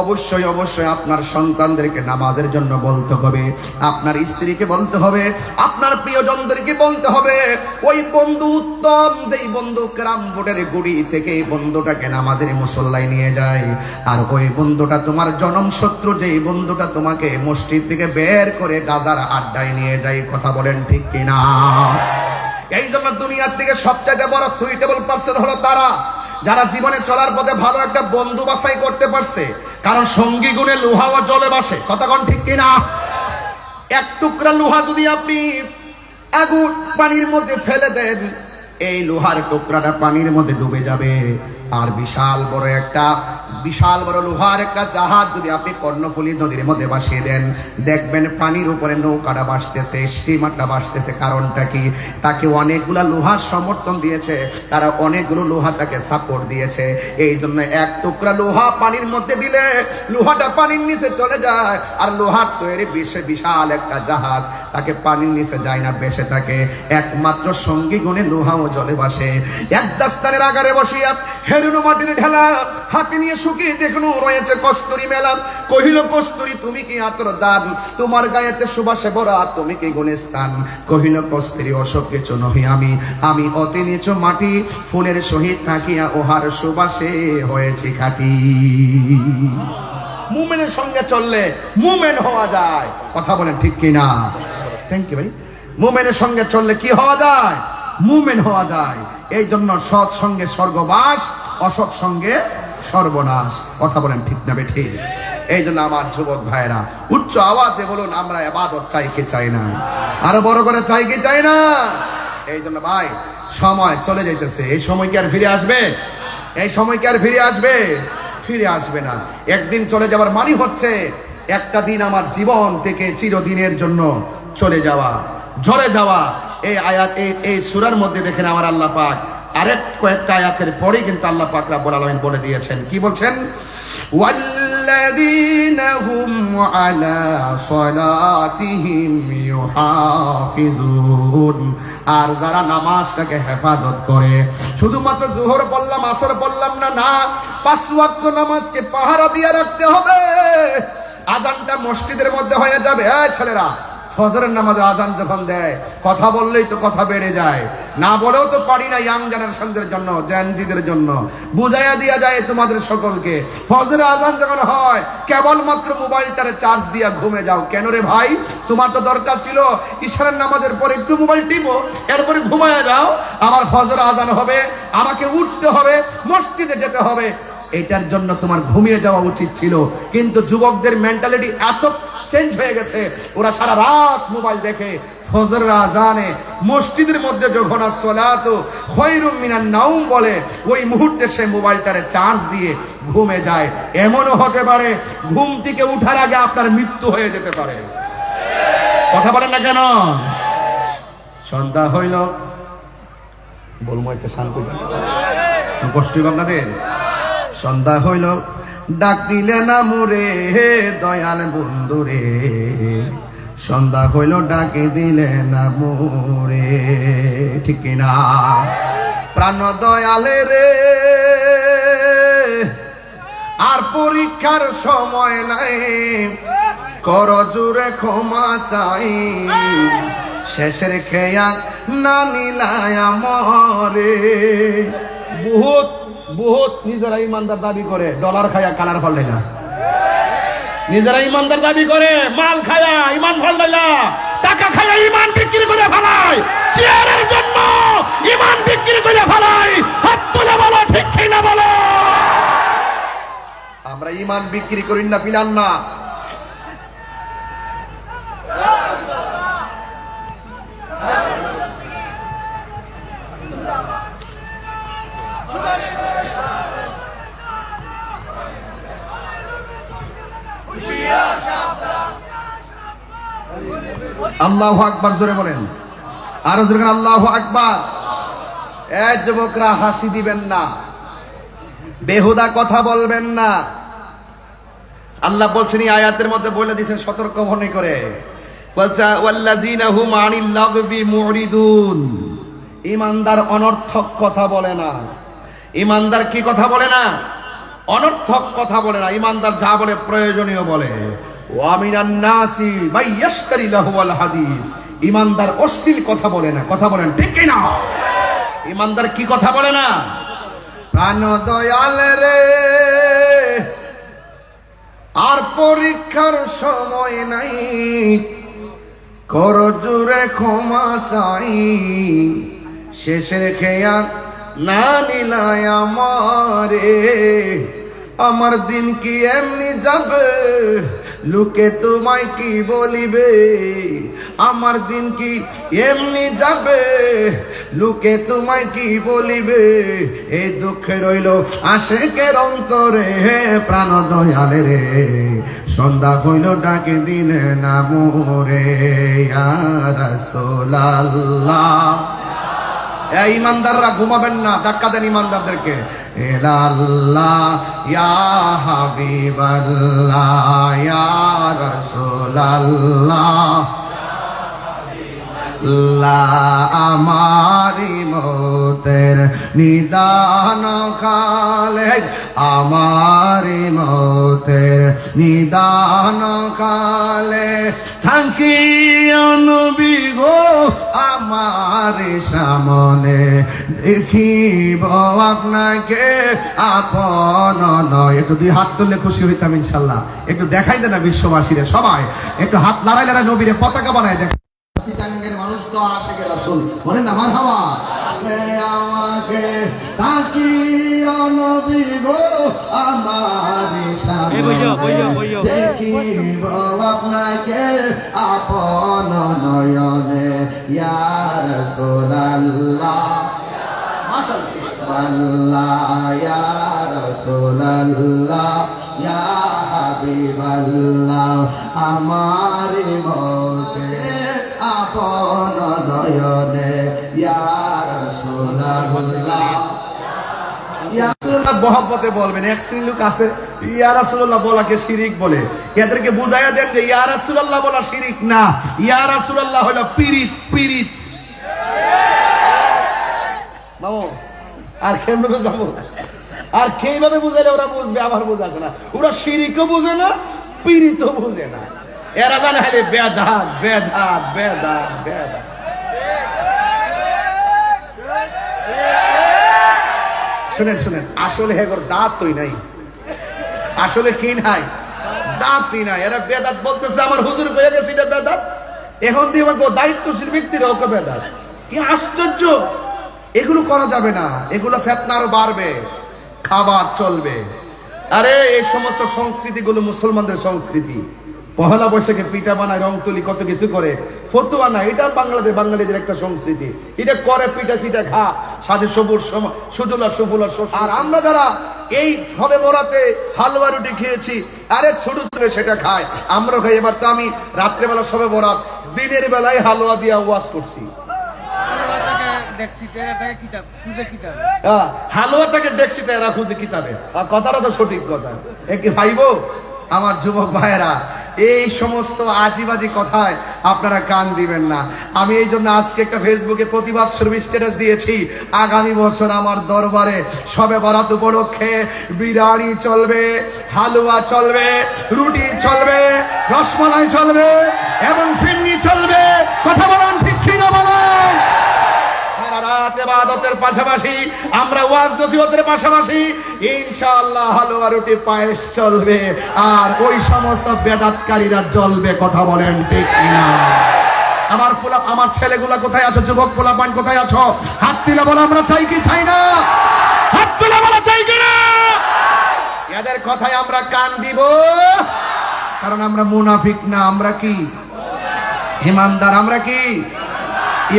অবশ্যই অবশ্যই আপনার সন্তানদেরকে নামাজের জন্য বলতে হবে, আপনার স্ত্রীকে বলতে হবে, আপনার প্রিয়জনদেরকে বলতে হবে। ওই বন্ধু উত্তম, যেই বন্ধু ক্যারাম বোর্ডের গুড়ি থেকে এই বন্ধুটাকে নামাজের মুসল্লায় নিয়ে যায়, আর ওই বন্ধুটা তোমার জনম শত্রু, যেই বন্ধুটা তোমাকে মসজিদ থেকে বের করে গাজার আড্ডায় নিয়ে যায়। কথা বলেন ঠিক কিনা? এই জন্য দুনিয়ার থেকে সবচেয়ে বড় সুইটেবল পারসন হলো তারা যারা জীবনে চলার পথে ভালো একটা বন্ধু বাছাই করতে পারছে। কারণ সঙ্গী গুণে লোহা ও জলে বাসে। কথা কোন ঠিক কিনা? এক টুকরা লোহা যদি আপনি আগুন পানির মধ্যে ফেলে দেন, এই লোহার টুকরাটা পানির মধ্যে ডুবে যাবে। আর বিশাল বড় লোহার একটা জাহাজ যদি আপনি কর্ণফুলী নদীর মধ্যে ভাসিয়ে দেন, দেখবেন পানির উপরে নৌকাটা ভাসতেছে, স্টিমারটা ভাসতেছে। কারণটা কি? তাকে অনেকগুলা লোহার সমর্থন দিয়েছে, তারা অনেকগুলো লোহা তাকে সাপোর্ট দিয়েছে। এই জন্য এক টুকরা লোহা পানির মধ্যে দিলে লোহাটা পানির নিচে চলে যায়। আর লোহার তৈরি বিশাল একটা জাহাজ তাকে পানির নিচে যায় না, বেঁচে থাকে। একমাত্র সঙ্গী গুণে লোহাও জলে ভাসে। এক দাস্তানের আগারে বসিয়া হেরুনো মাটির ঢেলা হাতে নিয়ে শুকিয়ে দেখুন রয়েছে কস্তুরী মেলা। কহিল কস্তুরী তুমি কি আতর দান, তোমার গায়েতে সুবাসে ভরা, তুমি কি গুণে স্থান। কহিল কস্তুরী অসব কিছু নহি আমি অতি নিচু মাটি, ফুলের সহিত থাকিয়া ওহার সুবাসে হয়েছে খাটি। মুমিনের সঙ্গে চললে মুমিন হওয়া যায়। কথা বলেন ঠিক কিনা? থ্যাংক ইউ ভাই। মুমিনের সঙ্গে চললে কি হওয়া যায়? মুমিন হওয়া যায়। এই জন্য সৎ সঙ্গে স্বর্গবাস, অসৎ সঙ্গে সর্বনাশ। কথা বলেন ঠিক না বেঠিক? এই জন্য আমার যুবক ভাইরা উচ্চ আওয়াজে বলুন, আমরা ইবাদত চাই কি চাই না? আরো বড় করে চাই কি চাই না? এই জন্য ভাই সময় চলে যাইতেছে। এই সময় কি আর ফিরে আসবে? এই সময় কি আর ফিরে আসবে? ফিরে আসবে না। একদিন চলে যাওয়ার মানে হচ্ছে একটা দিন আমার জীবন থেকে চিরদিনের জন্য চলে যাওয়া, ঝরে যাওয়া। এই আয়াত এই সূরার মধ্যে দেখেন আমার আল্লাহ পাক আরেক কয়েকটা আয়াতের পরে কিন্তু আল্লাহ পাক রব্বুল আলামিন বলে দিয়েছেন। কি বলছেন? ওয়াল্লাযীনা হুম আলা সালাতিহিম ইউহাফিজুন। আর যারা নামাজটাকে হেফাজত করে, শুধুমাত্র যোহর পড়লাম আসর পড়লাম না, না, 5 ওয়াক্ত নামাজকে পাহারা দিয়ে রাখতে হবে। আযানটা মসজিদের মধ্যে হয়ে যাবে। এই ছেলেরা, ফজরের নামাজে আজান যখন দেয়, কথা বললেই তো কথা বেড়ে যায়, না বলেও তো পারি না। ইয়াং জেনারেশনদের জন্য, জেনজিদের জন্য বুঝাইয়া দিয়া যায় তোমাদের সকলকে, ফজরের আজান যখন হয় কেবলমাত্র মোবাইলটারে চার্জ দিয়া ঘুমে যাও। কেন রে ভাই? তোমার তো দরকার ছিল ইশারের নামাজের পরে একটু মোবাইল টিপো, এরপরে ঘুমায়া যাও। আমার ফজর আজান হবে, আমাকে উঠতে হবে, মসজিদে যেতে হবে, এটার জন্য তোমার ঘুমিয়ে যাওয়া উচিত ছিল। কিন্তু যুবকদের মেন্টালিটি এত চেঞ্জ হয়ে গেছে, ওরা সারা রাত মোবাইল দেখে, ফজরের আজানে মসজিদের মধ্যে যখন আসসালাতু খায়রুম মিনান নাওম বলে, ওই মুহূর্তে সে মোবাইলটারে চার্জ দিয়ে ঘুমে যায়। এমনও হতে পারে ঘুম থেকে উঠার আগে আপনার মৃত্যু হয়ে যেতে পারে। কথা বলেন না কেন? সন্ধ্যা হইল, বলবো একটা শান্ত, কষ্ট আপনাদের। সন্ধ্যা হইল, ডাক দিলে না মুরে হে দয়াল বন্ধুরে। সন্ধ্যা হইল, ডাকে দিলে না মুরে। ঠিক কিনা? প্রাণ দয়ালে রে, আর পরীক্ষার সময় নাই, কর জোরে ক্ষমা চাই। শেষের খেয়া না নিলায় মরে। বহুত নিজেরা ইমানদার দাবি করে, ডলার খায়া কালার ফল না। নিজেরা ইমানদার দাবি করে, মাল খায়া ইমান ফল না, টাকা খায়া ইমান বিক্রি করে ফেলায়, চেয়ারের জন্য ইমান বিক্রি করে ফেলায়। হাত তুলে বলো ঠিক কিনা বলো? আমরা ইমান বিক্রি করি না, পিলান না। আল্লাহু আকবার জোরে বলেন, আরো জোরে আল্লাহু আকবার। যুবকরা হাসি দিবেন না, বেহুদা কথা বলবেন না। আল্লাহ বলছেন এই আয়াতের মধ্যে বলে দিয়েছেন সতর্ক মনে করে, বলছে ওয়াল্লাযীনা হুম আনিল লাগবি মুরিদুন। ইমানদার অনর্থক কথা বলে না। ইমানদার কি কথা বলে না? অনর্থক কথা বলে না। ইমানদার যা বলে প্রয়োজনীয় বলে। ওয়া মিনান নাসি মান ইয়াশতারি লাহুল হাদিস। ইমানদার অশ্লীল কথা বলে না। কথা বলেন ঠিক কি না? ইমানদার কি কথা বলে না? প্রাণ দয়াল রে, আর পরীক্ষার সময় নাই, কর জোরে ক্ষমা চাই। শেষের খেয়া না নিলায় আমারে। আমার দিন কি এমনি যাবে, লোকে তোমায় কি বলিবে? আমার দিন কি এমনি যাবে, লোকে তোমায় কি বলিবে, এই দুঃখে রইল আশেকের অন্তরে, প্রাণ দয়ালে রে সন্ধ্যা হইল ডাকে দিলে না মোরে, ইয়া রাসূলুল্লাহ। এই ইমানদাররা ঘুমাবেন না, ধাক্কা দেন ইমানদারদেরকে। এলাল্লাহ ইয়া হাবিবাল্লাহ ইয়া রাসূলুল্লাহ, আমারি মতের নিদান কালে, আমারি মতের নিদান কালে, থাকিও নবী গো আমার সামনে, দেখিব আপনাকে আপন নয়। একটু দুই হাত তুললে খুশি হইতাম ইনশাল্লাহ। একটু দেখাই দেন না বিশ্ববাসীরে, সবাই একটু হাত লড়াই লড়াই নবীরে পতাকা বানায় দেখ। চিটাঙ্গের মানুষ তো আশিকে রাসূল বলেন না মারহাবা। আমাকে তাকিও নবী গো আমার সামনে, দেখিব আপনাকে আপন নয়নে, ইয়া রাসূলুল্লাহ মাশাআল্লাহ, ইয়া রাসূলুল্লাহ ইয়া হাবিবাল্লাহ, আমার মতে আপন নয়নে, ইয়া রাসূলুল্লাহ। ইয়া রাসূলুল্লাহ মহব্বতে বলবেন। এক শ্রেণীর লোক আছে ইয়া রাসূলুল্লাহ বলাকে শিরিক বলে, এদেরকে বুঝাইয়া দেন যে ইয়া রাসূলুল্লাহ বলা শিরিক না, ইয়া রাসূলুল্লাহ হলো পীড়িত। পীড়িত মামু আর কেমনে বুঝাবো, আর কিভাবে বুঝাইলে ওরা বুঝবে, আমার বোঝাবে না। ওরা শিরিকও বুঝে না, পীড়িতও বুঝে না, এরা জানে খালি বেদাত বেদাত বেদাত বেদাত। শুনেন শুনেন, আসলে হেগর দাঁতই নাই, আসলে কি নাই, দাঁতই নাই। এরা বেদাত বলতেছে, আমার হুজুর হয়ে গেছে এটা বেদাত, এখন দিয়ে আমার দায়িত্বশীল ব্যক্তিরা ওকে বেদাত। কি আশ্চর্য! এগুলো করা যাবে না, এগুলো ফিতনা আরো বাড়বে, খাবার চলবে। আরে এই সমস্ত সংস্কৃতিগুলো মুসলমানদের সংস্কৃতি। পহেলা বৈশাখে পিঠা বানায়, রং তুলি, কত কিছু করে, ফতুয়া না, এটা বাঙালিদের একটা সংস্কৃতি। এটা করে পিঠা সিঠা খা, সাথে সবুজ সুজলা সুফলা। আর আমরা যারা এই সবে বরাতে হালুয়া রুটি খেয়েছি, আরে ছোট ছোট সেটা খায়, আমরা খাই। এবার তো আমি রাত্রেবেলা সবে বরাত, দিনের বেলায় হালুয়া দিয়া ওয়াজ করছি। হালুয়াটাকে ডেক্সিতে এরা খুঁজে কিতাবে, আর কথাটা তো সঠিক কথা। একই ভাইবো আমার যুবক ভাইয়েরা, এই সমস্ত আজিবাজি কথায় আপনারা কান দিবেন না। আমি এই জন্য আজকে একটা ফেসবুকে প্রতিবাদ স্বরূপ স্ট্যাটাস দিয়েছি, আগামী বছর আমার দরবারে সবে বরাত উপলক্ষে বিরিয়ানি চলবে, হালুয়া চলবে, রুটি চলবে, রসমালাই চলবে এবং ফিরনি চলবে। কথা বলেন ঠিক কিনা বলেন? রাত ইবাদতের পাশাপাশি, আমরা ওয়াজ নসিহতের পাশাপাশি ইনশাআল্লাহ হালুয়া রুটি পায়েস চলবে, আর ওই সমস্ত বেদাতকারীরা জ্বলবে। কথা বলেন ঠিক কিনা? আমার ছেলেগুলা কোথায় আছো? যুবক পোলাপান কোথায় আছো? হাত তুলে বলো আমরা চাই কি চাই না? হাত তুলে বলো চাই কি না? এদের কথায় আমরা কান দিব, কারণ আমরা মুনাফিক না, আমরা কি ইমানদার। আমরা কি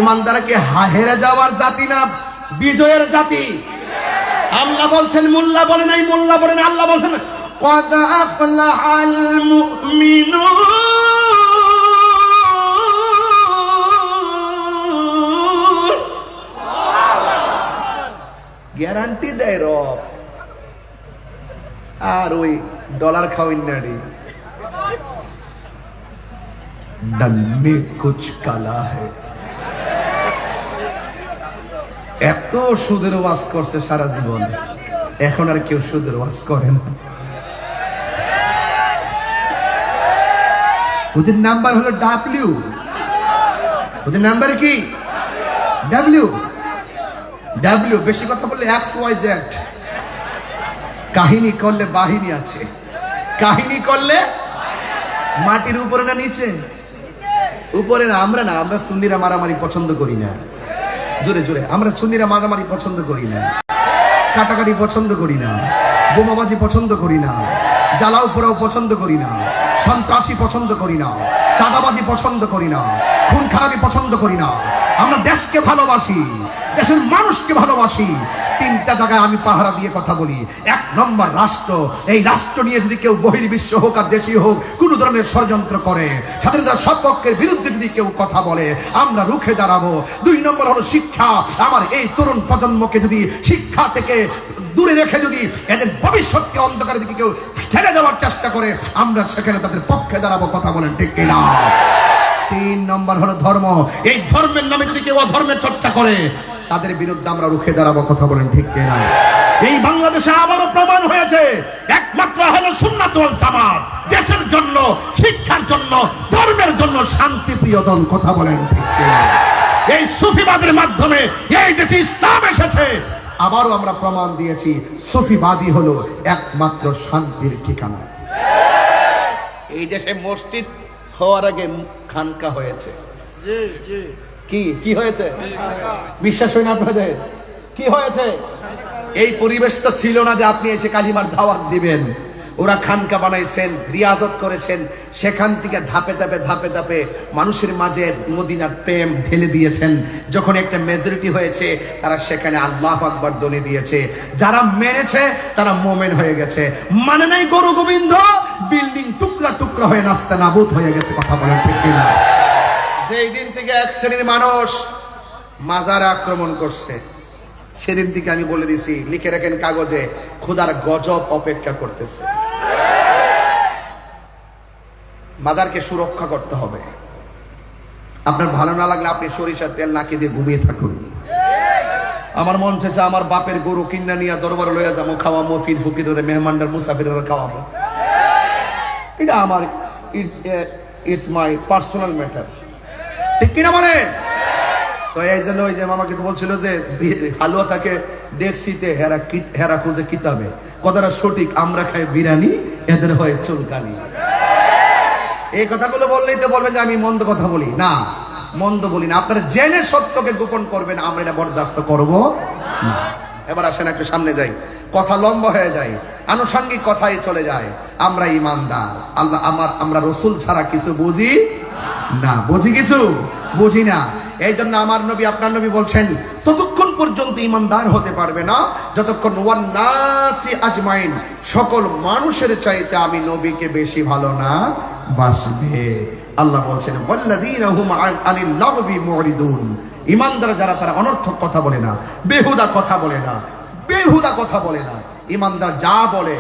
ইমানদারকে হেরে যাওয়ার জাতি না, বিজয়ের জাতি। আল্লাহ বলছেন, মোল্লা বলে নাই, মোল্লা বলে না, আল্লাহ বলছেন قد أفلح المؤمنون। গ্যারান্টি দেয় রব। আর ওই ডলার খাওয়াই নারী डन में कुछ काला है। এত সুদের ওয়াজ করছে সারা জীবন, এখন আর কেউ সুদের ওয়াজ করে না। ওদের নাম্বার হলো ডাব্লিউ। ওদের নাম্বার কি? ডাব্লিউ। ডাব্লিউ বেশি কথা বললে XYZ। কাহিনী করলে বাহিনী আছে, কাহিনী করলে মাটির উপরে না নিচে? উপরে না। আমরা সুন্নিরা মারামারি পছন্দ করি না। জোরে জোরে, আমরা সুন্নিরা মারামারি পছন্দ করি না, কাটাকাটি পছন্দ করি না, বোমাবাজি পছন্দ করি না, জ্বালাও পোড়াও পছন্দ করি না, সন্ত্রাসী পছন্দ করি না, চাঁদাবাজি পছন্দ করি না, খুন খারাপি পছন্দ করি না। আমরা দেশকে ভালোবাসি, দেশের মানুষকে ভালোবাসি। তিনটা জায়গায় আমি পাহারা দিয়ে কথা বলি। এক নম্বর রাষ্ট্র, এই রাষ্ট্র নিয়ে যদি কেউ বহির্বিশ্ব হোক আর দেশি হোক কোন ধরনের ষড়যন্ত্র করে, স্বাধীনতার সপক্ষের বিরুদ্ধে যদি কেউ কথা বলে আমরা রুখে দাঁড়াবো। দুই নম্বর হলো শিক্ষা। আমার এই তরুণ প্রজন্মকে যদি শিক্ষা থেকে দূরে রেখে যদি এদের ভবিষ্যৎকে অন্ধকারের দিকে কেউ ঠেলে দেওয়ার চেষ্টা করে আমরা সেখানে তাদের পক্ষে দাঁড়াবো। কথা বলেন ঠিক কিনা? তিন নম্বর হলো ধর্ম। এই ধর্মের নামে যদি কেউ অধর্মের চর্চা করে তাদের বিরুদ্ধে আমরা রুখে দাঁড়াবো। কথা বলেন ঠিক কিনা? এই বাংলাদেশে আবারও প্রমাণ হয়েছে একমাত্র হলো সুন্নাত ওয়াল জামাত দেশের জন্য, শিক্ষার জন্য, ধর্মের জন্য শান্তিপ্রিয় দল। কথা বলেন ঠিক কিনা? এই সুফিবাদের মাধ্যমে এই দেশে ইসলাম এসেছে। আবারও আমরা প্রমাণ দিয়েছি সুফিবাদী হলো একমাত্র শান্তির ঠিকানা। এই দেশে মসজিদ হওয়ার আগে খানকা হয়েছে। কি কি হয়েছে? বিশ্বাস হয় না আপনাদের? কি হয়েছে? এই পরিবেশটা ছিল না যে আপনি এসে কালিমার দাওয়াত দিবেন। ওরা খানকা বানাইছেন, রিয়াজত করেছেন, সেখান থেকে ধাপে ধাপে ধাপে ধাপে মানুষের মাঝে মদিনার প্রেম ঢেলে দিয়েছেন। যখন একটা মেজরিটি হয়েছে তারা সেখানে আল্লাহু আকবার ধ্বনি দিয়েছে। যারা মেনেছে তারা মোমেন হয়ে গেছে, মানে নাই গরু গোবিন্দ, বিল্ডিং টুকরা টুকরা হয়ে নাস্তা নাবুদ হয়ে গেছে। কথা বলেন ঠিক কিনা? যেই দিন থেকে এক শ্রেণীর মানুষ মাজারে আক্রমণ করছে সেদিন থেকে আমি বলে দিছি, লিখে রাখেন কাগজে, খোদার গজব অপেক্ষা করতেছে। মাজারকে সুরক্ষা করতে হবে। আপনার ভালো না লাগলে আপনি সরিষার তেল নাকি দিয়ে ঘুমিয়ে থাকুন। আমার মন চাইছে আমার বাপের গরু কিনা নিয়ে দরবার লইয়া যাবো, খাওয়াবো, ফির ফকিরের মেহমানদার মুসাফিরের খাওয়াবো। এটা আমার ইটস মাই পার্সোনাল ম্যাটার। ঠিক কিনা বলেন? তো এই জন্য ওই যে মামা কিন্তু বলছিল যে হালুয়া তাকে ডেকসিতে হেরা খুঁজে কিতাবে। কথাটা সঠিক। আমরা খাই বিরিয়ানি, এদের হয় চুলকানি। এই কথাগুলো বললেই তো বলবেন যে আমি মন্দ কথা বলি। না, মন্দ বলি না। আপনারা জেনে সত্যকে গোপন করবেন, আমরা এটা বরদাস্ত করব না। এবার আসেন একটু সামনে যাই, কথা লম্বা হয়ে যায়, আনুষঙ্গিক কথাই চলে যায়। আমরা ইমানদার, আল্লাহ আমরা রসুল ছাড়া কিছু বুঝি না। বুঝি কিছু? বুঝি না। এই জন্য আমার নবী, আপনার নবী বলছেন ততক্ষণ পর্যন্ত ইমানদার হতে পারবে না যতক্ষণ ওয়ান নাসি আজমাইন, সকল মানুষের চাইতে আমি নবীকে বেশি ভালো না বাসবে। আল্লাহ বলছেন ওয়াল্লাযীনা হুম আনিল লাগবি মুরিদুন, ইমানদার যারা তারা অনর্থক কথা বলে না, বেহুদা কথা বলে না, বেহুদা কথা বলে না। ইমানদার যা বলে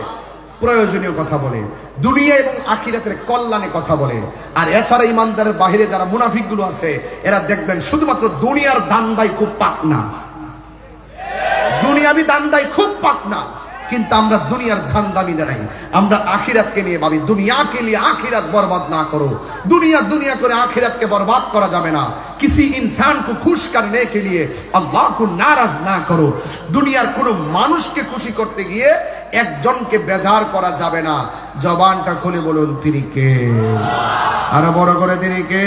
প্রয়োজনীয় কথা বলে, দুনিয়া এবং আখিরাতের কল্যাণে কথা বলে। আর এছাড়া ইমানদারের বাহিরে যারা মুনাফিক গুলো আছে এরা দেখবেন শুধুমাত্র দুনিয়ার দান্দাই খুব পাকনা, দুনিয়াবি দান্দাই খুব পাকনা। কিন্তু আমরা দুনিয়ার ধান্দামি নাই, আমরা আখিরাতকে নিয়ে ভাবি। দুনিয়াকে নিয়ে আখিরাত বরবাদ না করো। দুনিয়া দুনিয়া করে আখিরাতকে বরবাদ করা যাবে না। किसी इंसान को खुश करने के लिए अल्लाह को नाराज ना करो। दुनियार কোনো মানুষকে খুশি করতে গিয়ে একজনকে বেজার করা যাবে না। জবানটা খুলে বলুন তিনি কে, আরো বড় করে তিনি কে।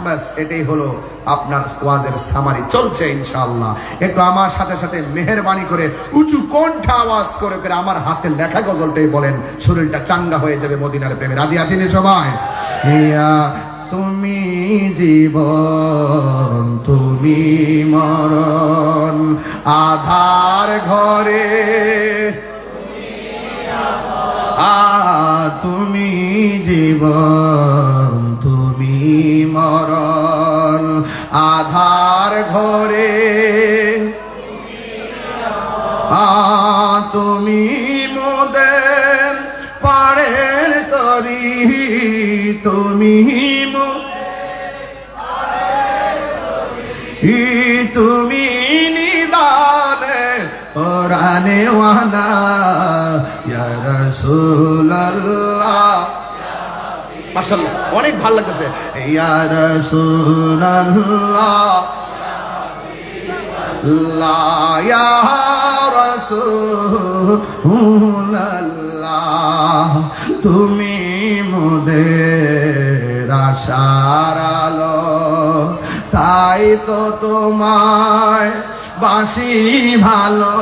বাস এটাই হলো আপনার ওয়াজের সামারি। চলছে ইনশাআল্লাহ। একটু আমার সাথে সাথে মেহেরবানি করে উঁচু কণ্ঠে আওয়াজ করে করে আমার হাতে লেখা গজলটাই বলেন, শরীরটা চাঙ্গা হয়ে যাবে মদিনার প্রেমে। রাজি আছেন সবাই? ইয়া তুমি জীবন, তুমি মরণ, আধার ঘরে তুমি জীবন, তুমি মরণ, আধার ঘরে তুমি মোদের পাড়ের তরি, তুমি তুমি নিদানে কোরআনে ওয়ালা ইয়া রাসূলুল্লাহ। মাশাআল্লাহ, অনেক ভালো লাগতেছে। ইয়া রাসূলুল্লাহ, লা ইয়া রাসূলুল্লাহ, তুমি মোদের আশার আলো, তাই তো তোমায় বাসি ভালো,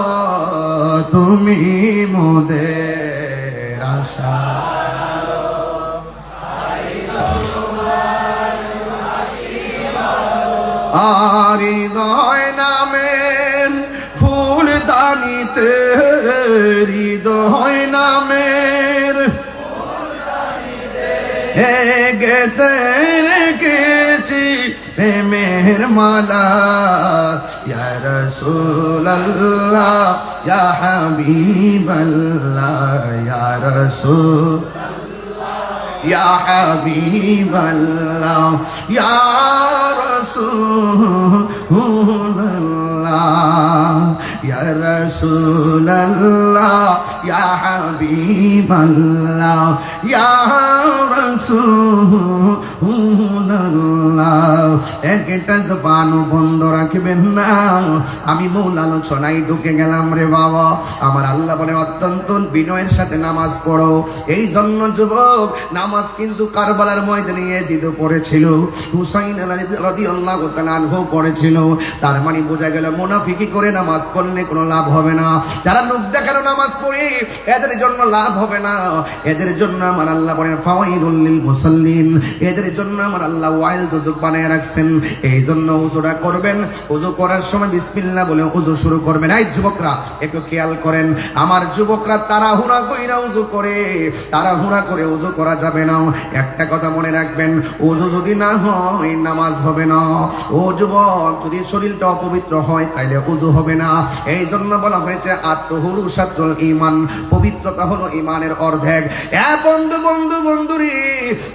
তুমি মোদের আশা। আর হৃদয় নামের ফুলদানিতে হৃদয় নামের গেতে রেখেছি প্রেমের মালা ইয়া রাসূলুল্লাহ ইয়া হাবিবাল্লাহ ইয়া রাসূল ইয়া হাবিবাল্লাহ ইয়া রাসূলুল্লাহ ইয়া রাসূলুল্লাহ ইয়া হাবিবাল্লাহ ইয়া রাসূলুল্লাহ। একটা জবান বন্ধ রাখবেন না। আমি মূল আলোচনায় ঢুকে গেলাম রে বাবা। আমার আল্লাহ বলে অত্যন্ত বিনয়ের সাথে নামাজ পড়ো। এই জন্য যুবক, নামাজ কিন্তু কারবালার ময়দানে ইয়াজিদ পড়েছিল, হুসাইন রাদিয়াল্লাহু তাআলা আনহু পড়েছিল। তার মানে বোঝা গেল মুনাফিকি করে নামাজ পড়লে কোনো লাভ হবে না। যারা লোক দেখানো নামাজ পড়ে এদের জন্য লাভ হবে না। এদের জন্য আমার আল্লাহ বলেন ফাওয়াইলুল লিল মুসাল্লিন, এদের জন্য আমার আল্লাহ ওয়াইল দুজক বানায় রাখছেন। এই জন্য ওযুটা করবেন, ওযু করার সময় বিসমিল্লাহ বলে ওযু শুরু করবেন। এই যুবকরা একটু খেয়াল করেন, আমার যুবকরা তাড়াহুড়া কইরা ওযু করে, তাড়াহুড়া করে ওযু করা যাবে না। একটা কথা মনে রাখবেন, ওযু যদি না হয় নামাজ হবে না। ও যুবক, যদি শরীরটা অপবিত্র হয় তাইলে ওযু হবে না। এই জন্য বলা হয়েছে আত-তাহুরু শাত্রুল ঈমান, পবিত্রতা হলো ঈমানের অর্ধেক। এ বন্ধু বন্ধু বন্ধুরে,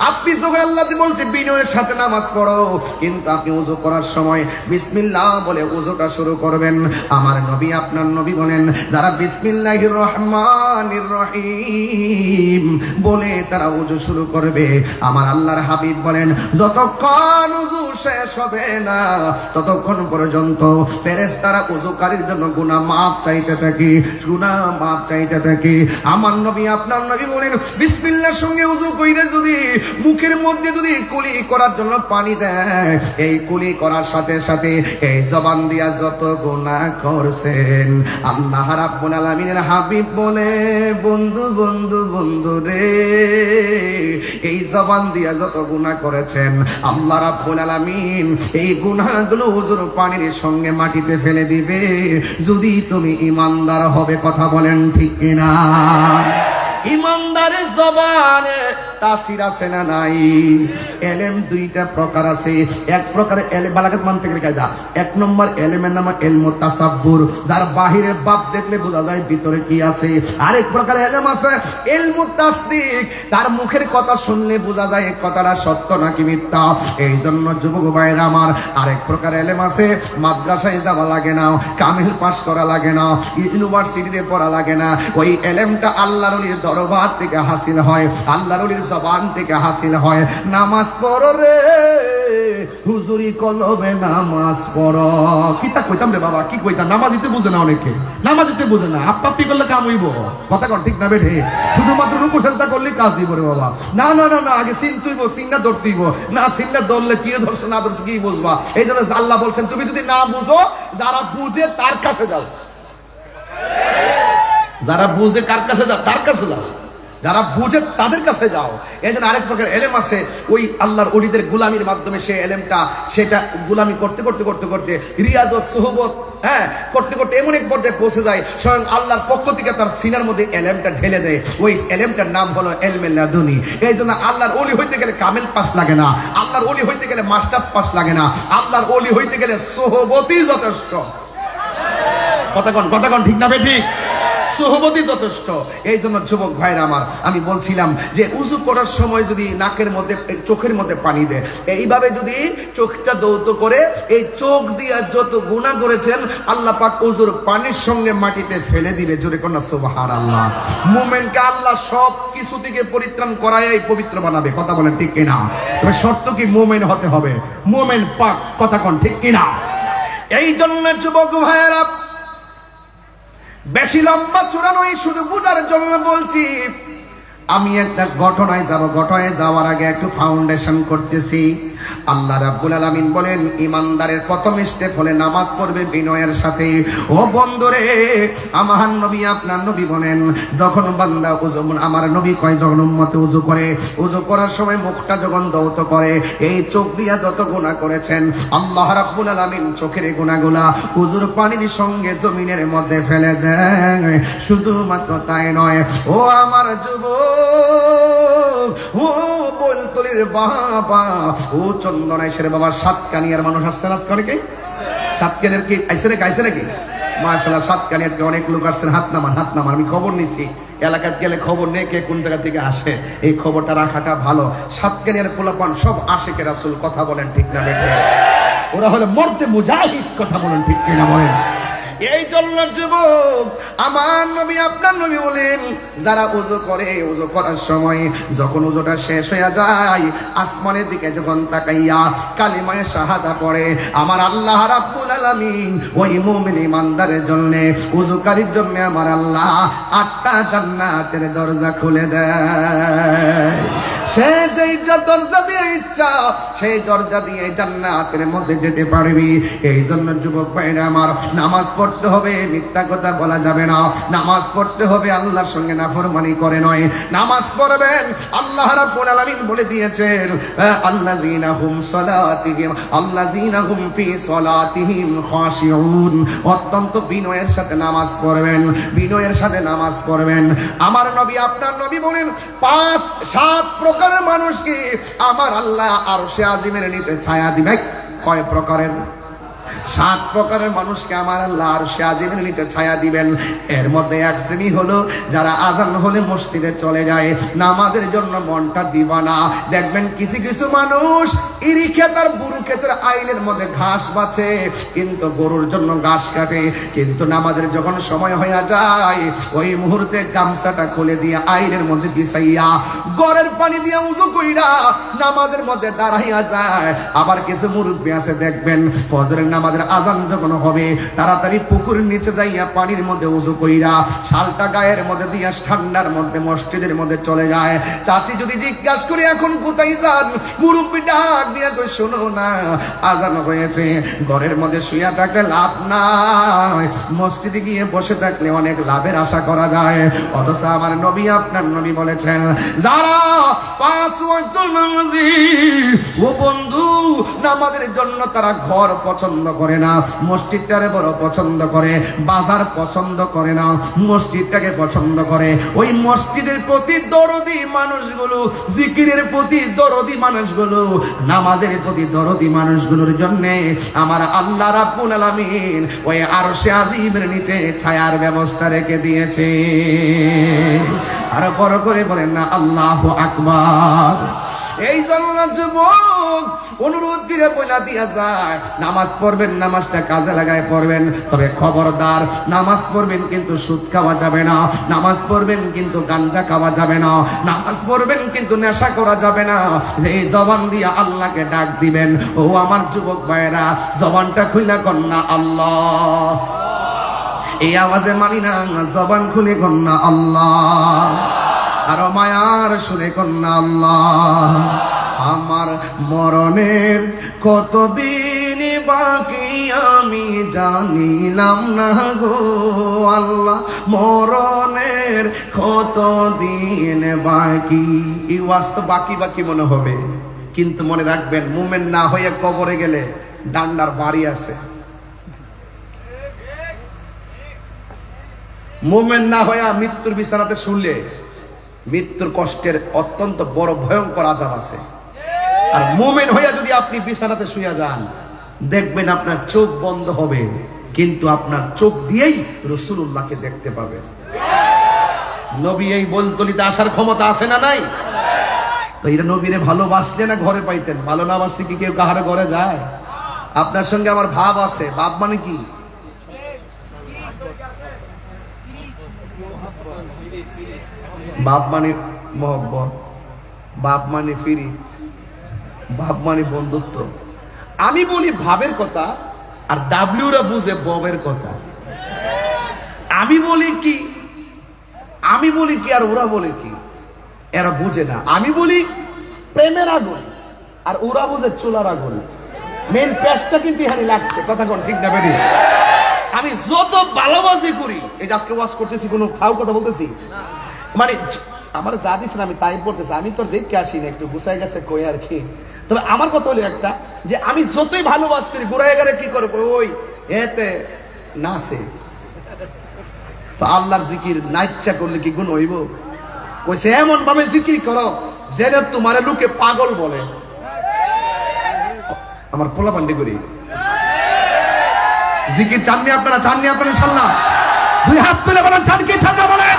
আপনি যখন আল্লাহ বলছে বিনয়ের সাথে নামাজ পড়ো, কিন্তু আপনি ওযু করার সময় বিসমিল্লাহ বলে ওযুটা শুরু করবেন। আমার নবী, আপনার নবী বলেন, যারা বিসমিল্লাহির রহমানির রহিম বলে তারা ওযু শুরু করবে, আমার আল্লাহর হাবিব বলেন যতক্ষণ ওযু শেষ হবে না ততক্ষণ পর্যন্ত ফেরেশতারা ওযুকারীর জন্য গুনাহ মাফ চাইতে থাকে, গুনাহ মাফ চাইতে থাকে। আমার নবী, আপনার নবী বলেন বিসমিল্লাহর সঙ্গে ওযু কইরে যদি মুখের মধ্যে যদি কুলি করার জন্য পানি দেয়, এই কুলি করার সাথে সাথে এই জবান দিয়া যত গুনাহ করছেন, আল্লাহ রাব্বুল আলামিনের হাবিব বলে বন্ধু বন্ধু বন্ধু রে, এই জবান দিয়া যত গুনাহ করেছেন আল্লাহ রাব্বুল আলামিন এই গুনাহগুলো ওযুর পানির সঙ্গে মাটিতে ফেলে দিবে, যদি তুমি ঈমানদার হবে। কথা বলেন ঠিক কিনা? ইমানদারের জবানে তাসির আছে না নাই? এলেম দুইটা প্রকার আছে। এক প্রকার এলেম বালাগাত মানতিকের কায়দা। এক নম্বর এলেমের নাম ইলমু তাসাব্বুর, যার বাহিরে বাপ দেখলে বোঝা যায় ভিতরে কি আছে। আরেক প্রকার এলেম আছে ইলমু তাসদিক, তার মুখের কথা শুনলে বোঝা যায় এই কথাটা সত্য নাকি মিথ্যা। এই জন্য যুবক ভাইরা আমার, আরেক প্রকার এলেম আছে মাদ্রাসায় যাওয়া লাগে না, কামিল পাস করা লাগে না, ইউনিভার্সিটিতে পড়া লাগে না। ওই এলেমটা আল্লাহর ওলির দরবার থেকে হাসিল হয়, আল্লাহর ওলির জবান থেকে হাসিল হয়। নামাজ পড়ো রে হুজুরি কলবে, নামাজ পড়ো। কিতা কইতাম রে বাবা, কি কইতাম? নামাজিতে বুঝে না অনেকে, নামাজিতে বুঝে না। আপ্পাপি করলে কাম হইব। কথা কর ঠিক না বেঠে? শুধুমাত্র রুকু সেজদা করলে কাজ হইব রে বাবা। না না না না, আগে সিন তুইব, সিনটা ধরতেইব। না সিনটা ধরলে কি ধরছো না ধরছো কি বুঝবা? এই জন্য আল্লাহ বলছেন তুমি যদি না বুঝো, যারা বুঝে তার কাছে যাও। যারা বুঝে কার কাছে যাও? তার কাছে যাও। যারা বুঝে তাদের কাছে যাও। এই জন্য আরেক প্রকার এলেম আছে, ওই আল্লাহর ওলিদের গুলামির মাধ্যমে সে এলেমটা, সেটা গুলামি করতে করতে করতে করতে রিয়াজত সোহবত করতে করতে এমন এক পর্যায়ে পৌঁছে যায়, স্বয়ং আল্লাহর পক্ষ থেকে তার সিনার মধ্যে এলেমটা ঢেলে দেয়। ওই এলেমটার নাম হলো ইলমে লাদুনি। এই জন্য আল্লাহর ওলি হইতে গেলে কামেল পাস লাগে না, আল্লাহর ওলি হইতে গেলে মাস্টার্স পাস লাগে না, আল্লাহর ওলি হইতে গেলে সোহবতই যথেষ্ট। কথা কন ঠিক না বে ঠিক? সোহবতই যথেষ্ট। এই জন্য যুবক ভাইরা আমার, আমি বলছিলাম যে উযু করার সময় যদি নাকের মধ্যে, চোখের মধ্যে পানি দেয়, এইভাবে যদি চোখটা দৌত করে, এই চোখ দিয়া যত গুনাহ করেছেন আল্লাহ পাক উযুর পানির সঙ্গে মাটিতে ফেলে দিবে। জোরে কন্যা সুবহানাল্লাহ। মুমিনকে আল্লাহ সব কিছু থেকে পরিত্রাণ করায় পবিত্র বানাবে। কথা বলেন ঠিক কিনা? তবে শর্ত কি? মুমিন হতে হবে, মুমিন পাক। কথা কন ঠিক কিনা? এই জন্য যুবক ভাইরা, বেশি লম্বা চূড়া নয়, শুধু বুঝার জন্য বলছি। আমি একটা ঘটনায় যাব, ঘটনায় যাওয়ার আগে একটু ফাউন্ডেশন করতেছি। আল্লাহ রাব্বুল আলামিন বলেন ইমানদারের প্রথম স্টেপ হলে নামাজ পড়বে বিনয়ের সাথে। ও বন্ধুরে, আমার নবী আপনার নবী বলেন যখন বান্দা ওযু, আমার নবী কয় যখন উম্মতে ওযু করে, ওযু করার সময় মুখটা যখন দৌত করে, এই চোখ দিয়া যত গুনাহ করেছেন আল্লাহ রাব্বুল আলামিন চোখের গুনাহগুলা ওযুর পানির সঙ্গে জমিনের মধ্যে ফেলে দেয়। শুধুমাত্র তাই নয়, ও আমার যুবক, ও বলতলির বাবা, ও চন্দনাইশের বাবা, সাতকানিয়ার মানুষ আসছেন আজকে অনেকে? সাতকানিয়ার কি আইসে নাকি? মাশাআল্লাহ, সাতকানিয়াতে অনেক লোক আসছেন। হাত নামান, আমি খবর নিছি। এলাকায় গেলে খবর নেই কে কোন জায়গা থেকে আসে, এই খবরটা রাখাটা ভালো। সাতকানিয়ার পোলাপান সব আশিকে রাসূল, কথা বলেন ঠিক না বেঠে? ওরা হলো মর্দে মুজাহিদ, কথা বলেন ঠিক কিনা বলেন? এই জন্য যুবক, আমার নবী আপনার নবী বলেন যারা ওযু করে, ওযু করার সময় যখন ওযুটা শেষ হয়ে যায়, আসমানের দিকে যখন তাকাইয়া কালিমায়ে শাহাদা পড়ে, আমার আল্লাহ রাব্বুল আলামিন ওই মুমিন ইমানদারের জন্য, ওযুকারীর জন্য আমার আল্লাহ 8টা জান্নাতের দরজা খুলে দেয়। সে যেই দরজা দিয়ে ইচ্ছা সেই দরজা দিয়ে জান্নাতের মধ্যে যেতে পারবি। এই জন্য যুবক ভাইরা আমার, নামাজ পড়তে হবে, মিথ্যা কথা বলা যাবে না। নামাজ পড়তে হবে, আল্লাহর সঙ্গে নাফরমানি করে নয়। নামাজ পড়বেন, আল্লাহ রাব্বুল আলামিন বলে দিয়েছেন আল্লাযীনা হুম সালাতিহিম, আল্লাযীনা হুম ফি সালাতিহিম খাশিউন। অত্যন্ত বিনয়ের সাথে নামাজ পড়বেন, বিনয়ের সাথে নামাজ পড়বেন। আমার নবী আপনার নবী বলেন 5-7 প্রকারের মানুষকে আমার আল্লাহ আরশে আজিমের নিচে ছায়া দিবে। কয় প্রকারের? 7 প্রকারের মানুষকে আমার আল্লাহ আরশে আজিমের নিচে ছায়া দিবেন। এর মধ্যে এক শ্রেণী হলো যারা আজান হলে মসজিদে চলে যায়, নামাজের জন্য মনটা দিবানা। দেখবেন কিছু কিছু মানুষ ইরি ক্ষেত আর বুরু ক্ষেতের আইলের মধ্যে ঘাস বাছে, কিন্তু গরুর জন্য ঘাস কাটে, কিন্তু নামাজের যখন সময় হয়ে যায় ওই মুহূর্তে গামছাটা খুলে দিয়ে আইলের মধ্যে বিছাইয়া গড়ের পানি দিয়ে উযু কইরা নামাজের মধ্যে দাঁড়াইয়া যায়। আবার কিছু মুরব্বি আছে দেখবেন ফজরের নামাজের আজান যখন হবে তাড়াতাড়ি পুকুরের নিচে যাইয়া পানির মধ্যে উযু কইরা শালটা গায়ের মধ্যে দিয়া ঠান্ডার মধ্যে মসজিদের মধ্যে চলে যায়। চাচি যদি জিজ্ঞাসা করে এখন কোথায় যান, মুরব্বি ডাক দিয়া কই শোনো না, আজান হয়েছে। ঘরের মধ্যে শুইয়া থাকলে লাভ নাই, মসজিদে গিয়ে বসে থাকলে অনেক লাভের আশা করা যায়। অথচ আমার নবী আপনার নবী বলেছেন যারা 5 ওয়াক্ত নামাজি, ও বন্ধু, নামাজের জন্য তারা ঘর পছন্দ করে না, মসজিদটারে বড় পছন্দ করে, বাজার পছন্দ করে না, মসজিদটাকে পছন্দ করে। ওই মসজিদের প্রতি দরদি মানুষগুলো, জিকিরের প্রতি দরদি মানুষগুলো, নামাজের প্রতি দরদি মানুষগুলোর জন্য আমার আল্লাহ রাব্বুল আলামিন ওই আরশে আজিমের নিচে ছায়ার ব্যবস্থা রেখে দিয়েছে। আর বড় করে বলেন না আল্লাহু আকবার। এই জন্য যুবক অনুরোধ করে বইলা দিয়া যায়, নামাজ পড়বেন, নামাজটা কাজে লাগায় পড়বেন। তবে খবরদার, নামাজ পড়বেন কিন্তু সুদ খাওয়া যাবে না, নামাজ পড়বেন কিন্তু গাঞ্জা খাওয়া যাবে না, নামাজ পড়বেন কিন্তু নেশা করা যাবে না। যে জবান দিয়া আল্লাহকে ডাক দিবেন, ও আমার যুবক ভাইয়েরা, জবানটা খুইলা কন্যা আল্লাহ, এই আওয়াজে মানি না, জবান খুলে কন্যা আল্লাহ, আর মায়ার শুনে কন্যা আল্লাহ। আমার মরণের কতদিন বাকি আমি জানিলাম না গো আল্লাহ, মরণের কতদিন বাকি। এই ওয়াজ তো বাকি বাকি মনে হবে, কিন্তু মনে রাখবেন মুমিন না হয়ে কবরে গেলে ডান্ডার বাড়ি আছে। মুমিন না হয়ে মৃত্যুর বিছানাতে শুনলে মৃত্যুর কষ্টের অত্যন্ত বড় ভয়ঙ্কর আযাব আছে। আর মুমিন হইয়া যদি আপনি বিছানাতে শুয়ে যান, দেখবেন আপনার চোখ বন্ধ হবে, কিন্তু আপনার চোখ দিয়েই রাসূলুল্লাহকে দেখতে পাবেন। নবী এই বলতলিতে আসার ক্ষমতা আছে না নাই? তো এটা নবীরে ভালোবাসলে না ঘরে পাইতেন, ভালো না বাসলে কি কেউ কাহার ঘরে যায়? আপনার সঙ্গে আমার ভাব আছে। ভাব মানে কি? বাপ মানে মহব্বত, বাপ মানে ফিরিত, বাপ মানে বন্ধুত্ব। আমি বলি ভাবের কথা, আর ডাব্লিউরা বুঝে ববের কথা। আমি বলি কি আর ওরা বলে কি, এরা বুঝে না। আমি বলি প্রেমের আগুন, আর ওরা বুঝে চুলার আগুন। মেন পেশটা কিন্তু এখানে লাগছে, কথা কোন ঠিক না বেরি? আমি যত ভালোবাসি করি, এই যে আজকে ওয়াজ করতেছি কোনো ফাউ কথা বলতেছি, মানে আমার যা দিচ্ছেন আমি তাই পড়তেছি, আমি তো দেখে আসি না, একটু গুছাই গেছে কই আর কি। তবে আমার কথা হলো একটা, যে আমি যতই ভালোবাস করি গোড়ায় গেলে কি করবো, ওই এতে নাচে তো আল্লাহর জিকির নাইচ্ছা করলে কি গুণ হইব? কইছে এমন ভাবে জিকির করো যেন তোমার লোকে পাগল বলে। আমার পোলা পান্ডি করি জিকির চাননি আপনারা? চাননি আপনারা? ইনশাআল্লাহ দুই হাত তুলে বলেন চান কি চান না বলেন।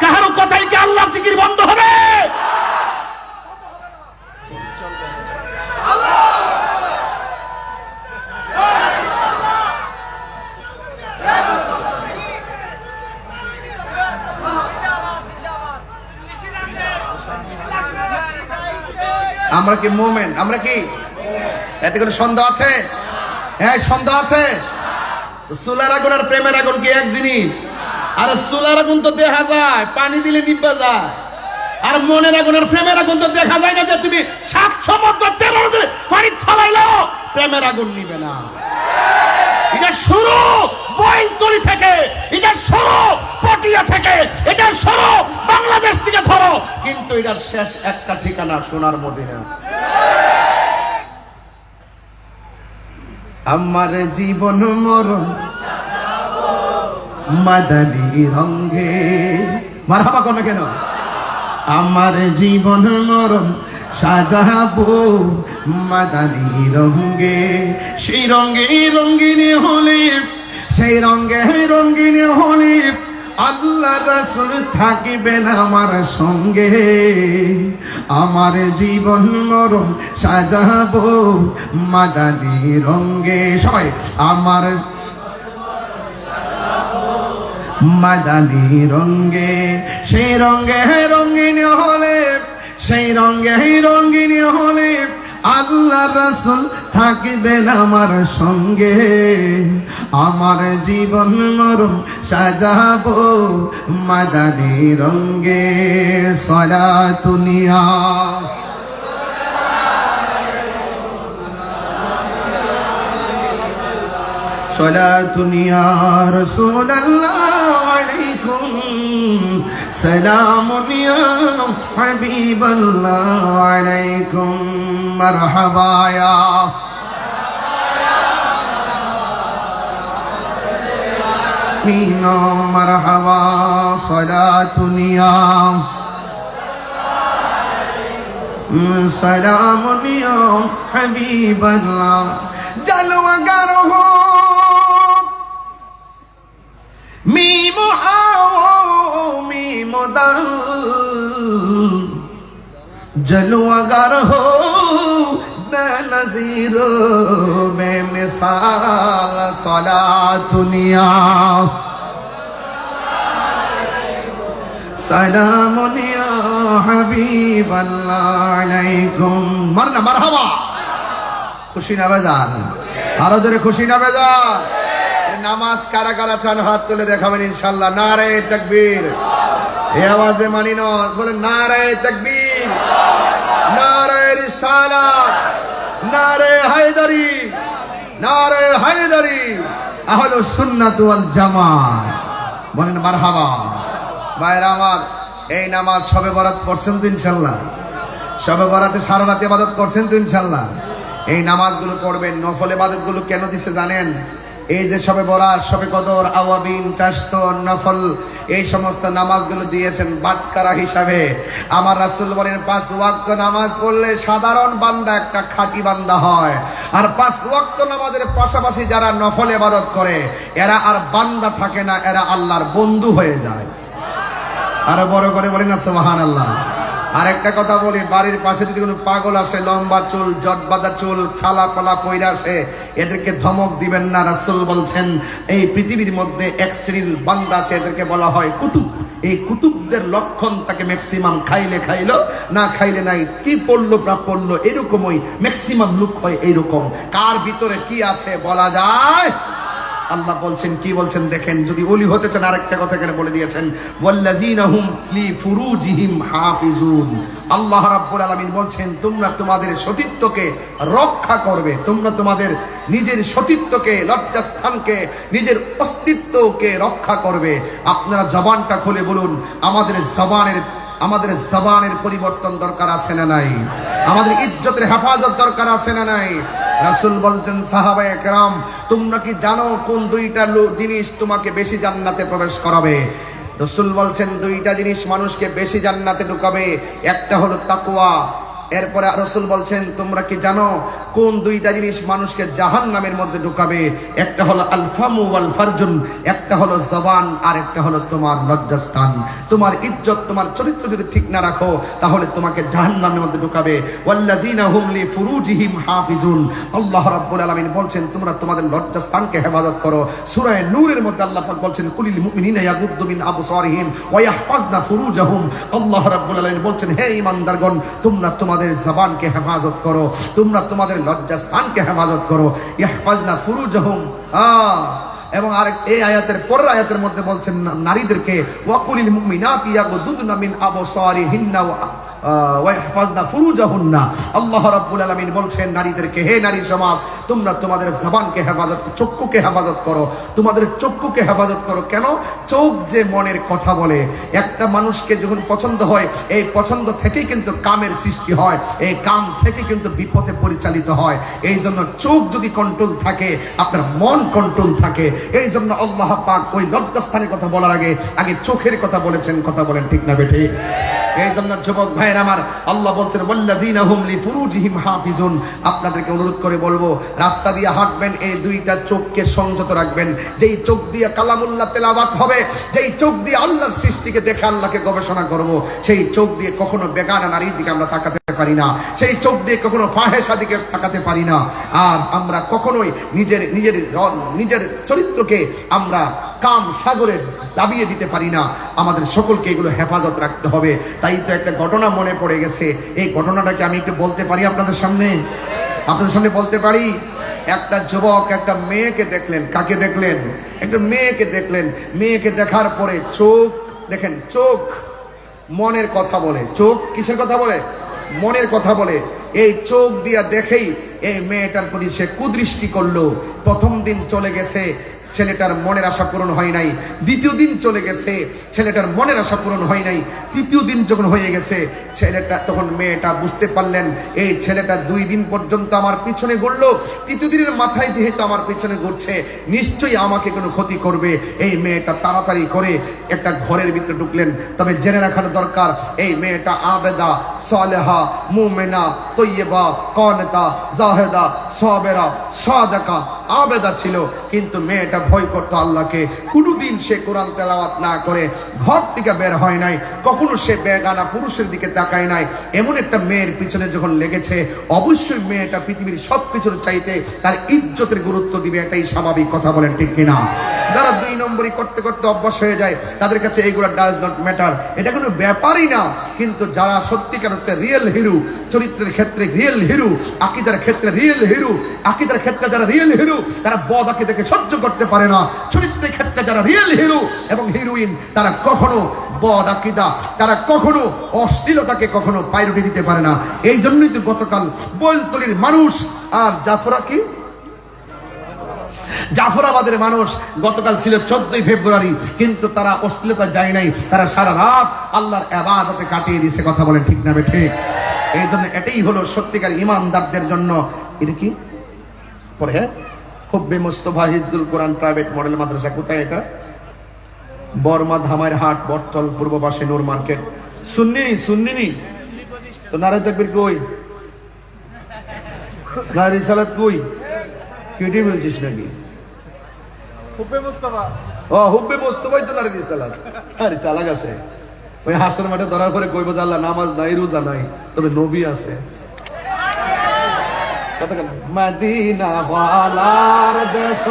কারো কথাই কি আল্লাহর জিকির বন্ধ হবে? আমরা কি মোমেন? আমরা কি এতে কোনো সন্দেহ আছে? হ্যাঁ সন্দেহ আছে? চুলার আগুন আর প্রেমের আগুন কি এক জিনিস? আর চুলার আগুন তো দেখা যায়, পানি দিলে নিভা যায়। আর মনের আগুন আর প্রেমের আগুন তো দেখা যায় না, যে তুমি 700 বছর তেরো পানি ফলাইলেও প্রেমের আগুন নিবে না। এটা শুরু বইতলি থেকে, এটা শুরু পটিয়া থেকে, এটা শুরু বাংলাদেশ থেকে ধরো, কিন্তু এটার শেষ একটা ঠিকানা সোনার মদিনা। আমার জীবন মরণ মাদানী রঙে, মারহাবা কোন কেন? আমার জীবন মরণ সাজাবো মাদানী রঙে, সেই রঙে রঙিনী হলে, সেই রঙে রঙিনী হলে আল্লাহ রাসূল থাকিবেন আমার সঙ্গে। আমার জীবন মরণ সাজাবো মাদানী রঙে, সবাই আমার মাদানী রঙে, সেই রঙে রঙিনী হলে, সেই রঙে রঙিনী হলে আল্লাহ রাসূল থাকিবেন আমার সঙ্গে। আমার জীবন মরণ সাজাবো মাদানী রঙে। সালাতুনিয়া সালাতুনিয়া রাসূলুল্লাহ আলাইকুম, সালামুন ইয়া হাবিবাল্লাহ আলাইকুম, মারহাবা ইয়া মিনা মারহাবা। সালাতুনিয়া সালামুন ইয়া হাবিবাল্লাহ, জলওয়াগার হো মিম আও মিম দাল, जलवागर हो बेनज़ीर बेमिसाल सलातुनिया सलामुनिया हबीबल्लाह अलैकुम। मरना मरहबा, खुशी ना बेजार, आरो जोरे खुशी ना बेजार। नामाज कारा कारा चान हाथ तुले देखाबेन इंशाल्लाह। नारे तकबीर, এই আওয়াজে মানি না, বলেন নারে তাকবীর, নারে রিসালাত, নারে হায়দারি, নারে হায়দারি, আহলুস সুন্নাত ওয়াল জামাত, বলেন মারহাবা। ভাইরা আমার, এই নামাজ শবে বরাত পড়ছেন তো ইনশাআল্লাহ? শবে বরাতে সারা রাত ইবাদত করছেন তো ইনশাআল্লাহ? এই নামাজগুলো পড়বেন। নফল ইবাদতগুলো কেন দিছে জানেন? এই যে শবে বরাত, শবে কদর, আওয়াবিন, চাশত, নফল, এই সমস্ত নামাজগুলো দিয়েছেন বাটকারা হিসাবে। আমার রাসূল বলেন 5 ওয়াক্ত নামাজ পড়লে সাধারণ বান্দা একটা খাঁটি বান্দা হয়। আর 5 ওয়াক্ত নামাজের পাশাপাশি যারা নফল ইবাদত করে এরা আর বান্দা থাকে না, এরা আল্লাহর বন্ধু হয়ে যায়। আরো বড় করে বলেন না সুবহানাল্লাহ। আর একটা কথা বলি, বাড়ির পাশে যদি কোনো পাগল আসে, লম্বা চুল, জট বাঁধা চুল, ছালা পালা পয়রা আসে, এদেরকে ধমক দিবেন না। রাসূল বলছেন এই পৃথিবীর মধ্যে এক শ্রেণীর বান্দা আছে, এদেরকে বলা হয় কুতুব। এই কুতুবদের লক্ষণ তাকে ম্যাক্সিমাম খাইলে খাইলো, না খাইলে নাই, কি পড়লো না পড়লো, এরকমই ম্যাক্সিমাম লুক হয় এইরকম। কার ভিতরে কি আছে বলা যায়? আল্লাহ বলছেন, কি বলছেন দেখেন, যদি ওলি হতে চান আরেকটা কথা এখানে বলে দিয়েছেন, ওয়াল্লাযীনা হুম ফি ফুরুজিহিম হাফিজুন। আল্লাহ রাব্বুল আলামিন বলছেন, তোমরা তোমাদের সতীত্বকে রক্ষা করবে, তোমরা তোমাদের নিজের সতীত্বকে, লজ্জাস্থানকে, নিজের অস্তিত্বকে রক্ষা করবে। আপনারা জবানটা খুলে বলুন, আমাদের জবানের পরিবর্তন দরকার আছে না নাই? আমাদের ইজ্জতের হেফাজত দরকার আছে না নাই? রাসূল বলছেন, সাহাবায়ে কেরাম, তোমরা কি জানো কোন দুইটা জিনিস তোমাকে বেশি জান্নাতে প্রবেশ করাবে? রাসূল বলছেন, দুইটা জিনিস মানুষকে বেশি জান্নাতে ঢুকাবে, একটা হলো তাকওয়া। এরপরে রাসূল বলছেন, তোমরা কি জানো কোন দুইটা জিনিস মানুষকে জাহান্নামের মধ্যে ঢুকাবে? একটা হলো আল ফামু ওয়াল ফারজুন, একটা হলো জবান, আর একটা হলো তোমার লজ্জাস্থান। তোমার ইজ্জত, তোমার চরিত্র যদি ঠিক না রাখো, তাহলে তোমাকে জাহান্নামের মধ্যে ঢুকাবে। ওয়াল্লাযীনা হুম লি ফুরুজিহিম হাফিজুন। আল্লাহ রাব্বুল আলামিন বলছেন, তোমরা তোমাদের লজ্জাস্থানকে হেফাজত করো। সূরা নূরের মধ্যে আল্লাহ পাক বলছেন, কুলিল মুমিনিনা ইয়াগুদ্দু মিন আবসারিহিম ওয়া ইয়াহফাজনা ফুরুজাহুম। আল্লাহ রাব্বুল আলামিন বলছেন, হে ঈমানদারগণ, তোমরা তোমাদের জবানকে হেফাজত করো, তোমরা তোমাদের লজ্জাস্থানকে হেফাজত করো। ইহফাজনা ফুরুজাহুম। এবং আরেক এই আয়াতের পরের আয়াতের মধ্যে বলছেন নারীদেরকে, ওয়াকুলিল মুমিনাতি ইয়াগুদ্দুনা মিন আবসারিহিন্না ওয়াহফাজনা ফুরুজাহুন্না। আল্লাহ রাব্বুল আলামিন বলছেন নারীদেরকে, হে নারী সমাজ, তোমরা তোমাদের জবানকে হেফাজত, চক্ষুকে হেফাজত করো, তোমাদের চক্ষুকে হেফাজত করো। কেন? চোখ যে মনের কথা বলে। একটা মানুষকে যখন পছন্দ হয়, এই পছন্দ থেকেই কিন্তু কামের সৃষ্টি হয়, এই কাম থেকে কিন্তু বিপথে পরিচালিত হয়। এই জন্য চোখ যদি কন্ট্রোল থাকে, আপনার মন কন্ট্রোল থাকে। এই জন্য আল্লাহ পাক ওই লজ্জাস্থানের কথা বলার আগে চোখের কথা বলেছেন। কথা বলেন ঠিক না বেঠিক? এই জন্য যুবক ভাইয়ের আমার, আল্লাহ বলছেন, ওয়াল্লাযীনা হুম লি ফুরুজিহিম হাফিজুন। আপনাদেরকে অনুরোধ করে বলবো, রাস্তা দিয়ে হাঁটবেন, এই দুইটা চোখকে সংযত রাখবেন। যেই চোখ দিয়ে কালামুল্লাহ তেলাওয়াত হবে, যেই চোখ দিয়ে আল্লাহর সৃষ্টিকে দেখে আল্লাহকে গবেষণা করব, সেই চোখ দিয়ে কখনো বেগানা নারীর দিকে আমরা তাকাতে পারি না, সেই চোখ দিয়ে কখনো ফাহেসা দিকে তাকাতে পারি না। আর আমরা কখনোই নিজের চরিত্রকে আমরা কাম সাগরে দাবিয়ে দিতে পারি না। আমাদের সকলকে এগুলো হেফাজত রাখতে হবে। তাই তো একটা ঘটনা মনে পড়ে গেছে, এই ঘটনাটাকে আমি একটু বলতে পারি আপনাদের সামনে বলতে পারি। একটা যুবক একটা মেয়েকে দেখলেন। কাকে দেখলেন? একটা মেয়েকে দেখলেন। মেয়েকে দেখার পরে চোখ দেখেন, চোখ মনের কথা বলে। চোখ কিসের কথা বলে? মনের কথা বলে। এই চোখ দিয়া দেখেই এই মেয়েটার প্রতি সে কুদৃষ্টি করলো। প্রথম দিন চলে গেছে, ছেলেটার মনের আশা পূরণ হয় নাই। দ্বিতীয় দিন চলে গেছে, ছেলেটার মনের আশা পূরণ হয় নাই। তৃতীয় দিন যখন হয়ে গেছে, তখন মেয়েটা বুঝতে পারলেন, এই ছেলেটা 2 দিন পর্যন্ত আমার পিছনে ঘুরলো, তৃতীয় দিনের মাথায় যেহেতু আমার পিছনে ঘুরছে, নিশ্চয়ই আমাকে কোনো ক্ষতি করবে। এই মেয়েটা তাড়াতাড়ি করে একটা ঘরের ভিতরে ঢুকলেন। তবে জেনে রাখার দরকার, এই মেয়েটা আবেদা, সালেহা, মুমিনা, তৈয়বা, কানিতা, জাহেদা, সাবেরা, সাদাকা, আবেদা ছিল। কিন্তু মেয়েটা ভয় করতো আল্লাহকে। কোনদিন সে কোরআন তেলাওয়াত না করে ঘর থেকে বের হয় নাই, কখনো সে বেগানা পুরুষের দিকে তাকায় নাই। এমন একটা মেয়ের পিছনে যখন লেগেছে, অবশ্যই মেয়েটা পৃথিবীর সব কিছুর চাইতে তার ইজ্জতের গুরুত্ব দিবে, এটাই স্বাভাবিক। কথা বলেন ঠিক কিনা? যারা 2 নম্বরই করতে করতে অভ্যাস হয়ে যায়, তাদের কাছে এইগুলো ডাজ নট ম্যাটার, এটা কোনো ব্যাপারই না। কিন্তু যারা সত্যিকার অর্থে রিয়েল হিরো, চরিত্রের ক্ষেত্রে রিয়েল হিরো, আকীদার ক্ষেত্রে রিয়েল হিরো, আকীদার ক্ষেত্রে যারা রিয়েল হিরো, তারা বদ আকীদাকে সহ্য করতে পারে না। চরিত্রের ক্ষেত্রে যারা রিয়েল হিরো এবং হিরোইন, তারা কখনো বদ আকীদা, তারা কখনো অশ্লীলতাকে কখনো পাইরুটি দিতে পারে না। এই জন্যই তো গতকাল বৈলতলির মানুষ আর জাফরাবাদের মানুষ গতকাল ছিল 14ই ফেব্রুয়ারি, কিন্তু তারা অশ্লীলতা যায় নাই, তারা সারা রাত আল্লাহর ইবাদতে কাটিয়ে দিয়েছে। কথা বলেন ঠিক না বেঠিক? এই জন্য এটাই হলো সত্যিকার ইমানদারদের জন্য। এটা কি পরে হুব্বে মুস্তাফা হিফজুল কোরআন প্রাইভেট মডেল মাদ্রাসা। কোথায় এটা? বর্মা ধামাইর হাট, বটতল, পূর্ব পাশে নূর মার্কেট। সুন্নি তো নারে তাকবীর কই? না রিসালাত কই? কেটে বলছিস নাকি? হুব্বে মুস্তাফা। ও হুব্বে মুস্তাফাই তো নারে রিসালাত। আরে চালাক আছে। ওই হাসর মাঠে ধরার পরে কইব যে আল্লাহ নামাজ নাই, রোজা নাই, তবে নবী আছে। মদিনা ওয়ালার দেশ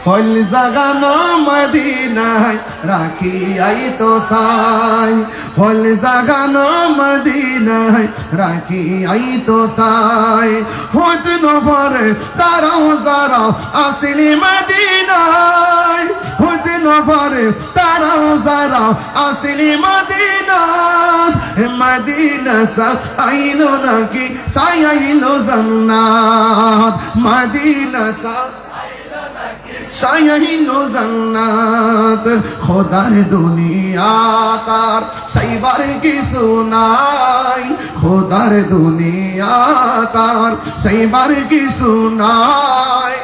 হল জাগানো মদিনায় রাখি আই তো সাই হল জাগানো মদিনায় রাখি আই তো সাই হত নফরে তারাও যারাও আসলি মদিনায় হত নফরে তারাও যারাও আসলি মদিনায় মদিনা সা আইলো নাকি সাই আইলো জান্নাত মদিনা সা সাইলো জান্নাত খোদার দুনিয়া তার সাইবার কিছু নাই খোদার দুনিয়া তার সাইবার কিছু নাই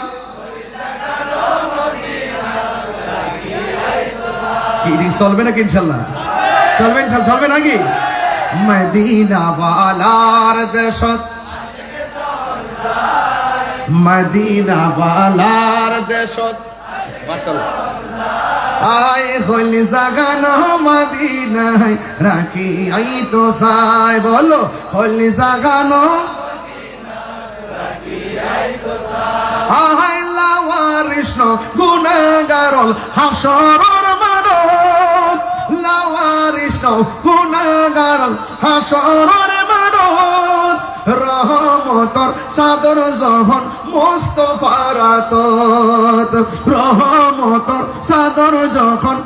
কি চলবে নাকি ইনশাল্লাহ চলবে চলবে নাকি মদিনা ওয়ালার দেশত মদিনা ওয়ালার দেশত মাশাআল্লাহ আয় হল জাগানো মদিনায় রাখি আই তো সাই বলো হল জাগানো আয় লাওয়ারিশ গুনাহগারল হাসরের মানব লাওয়ারিশ গুনাহগারল হাসরের মানব রহমতর সাদর যখন মুস্তাফার আতত রহমতর সাদর যখন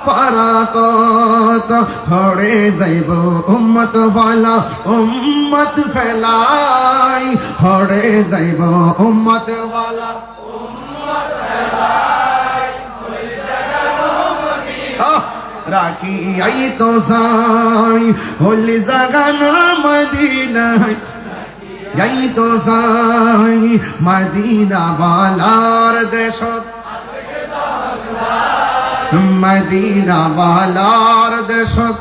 পারাতত হরে যাইব উম্মত ওয়ালা উম্মত ফেলাই হরে যাইব উম্মত ওয়ালা উম্মত ফেলাই রাখি আই তো সাই হল জাগানো মদিনায় আই তো সাই মদিনা ওয়ালার দেশত মদিনা ওয়ালার দেশত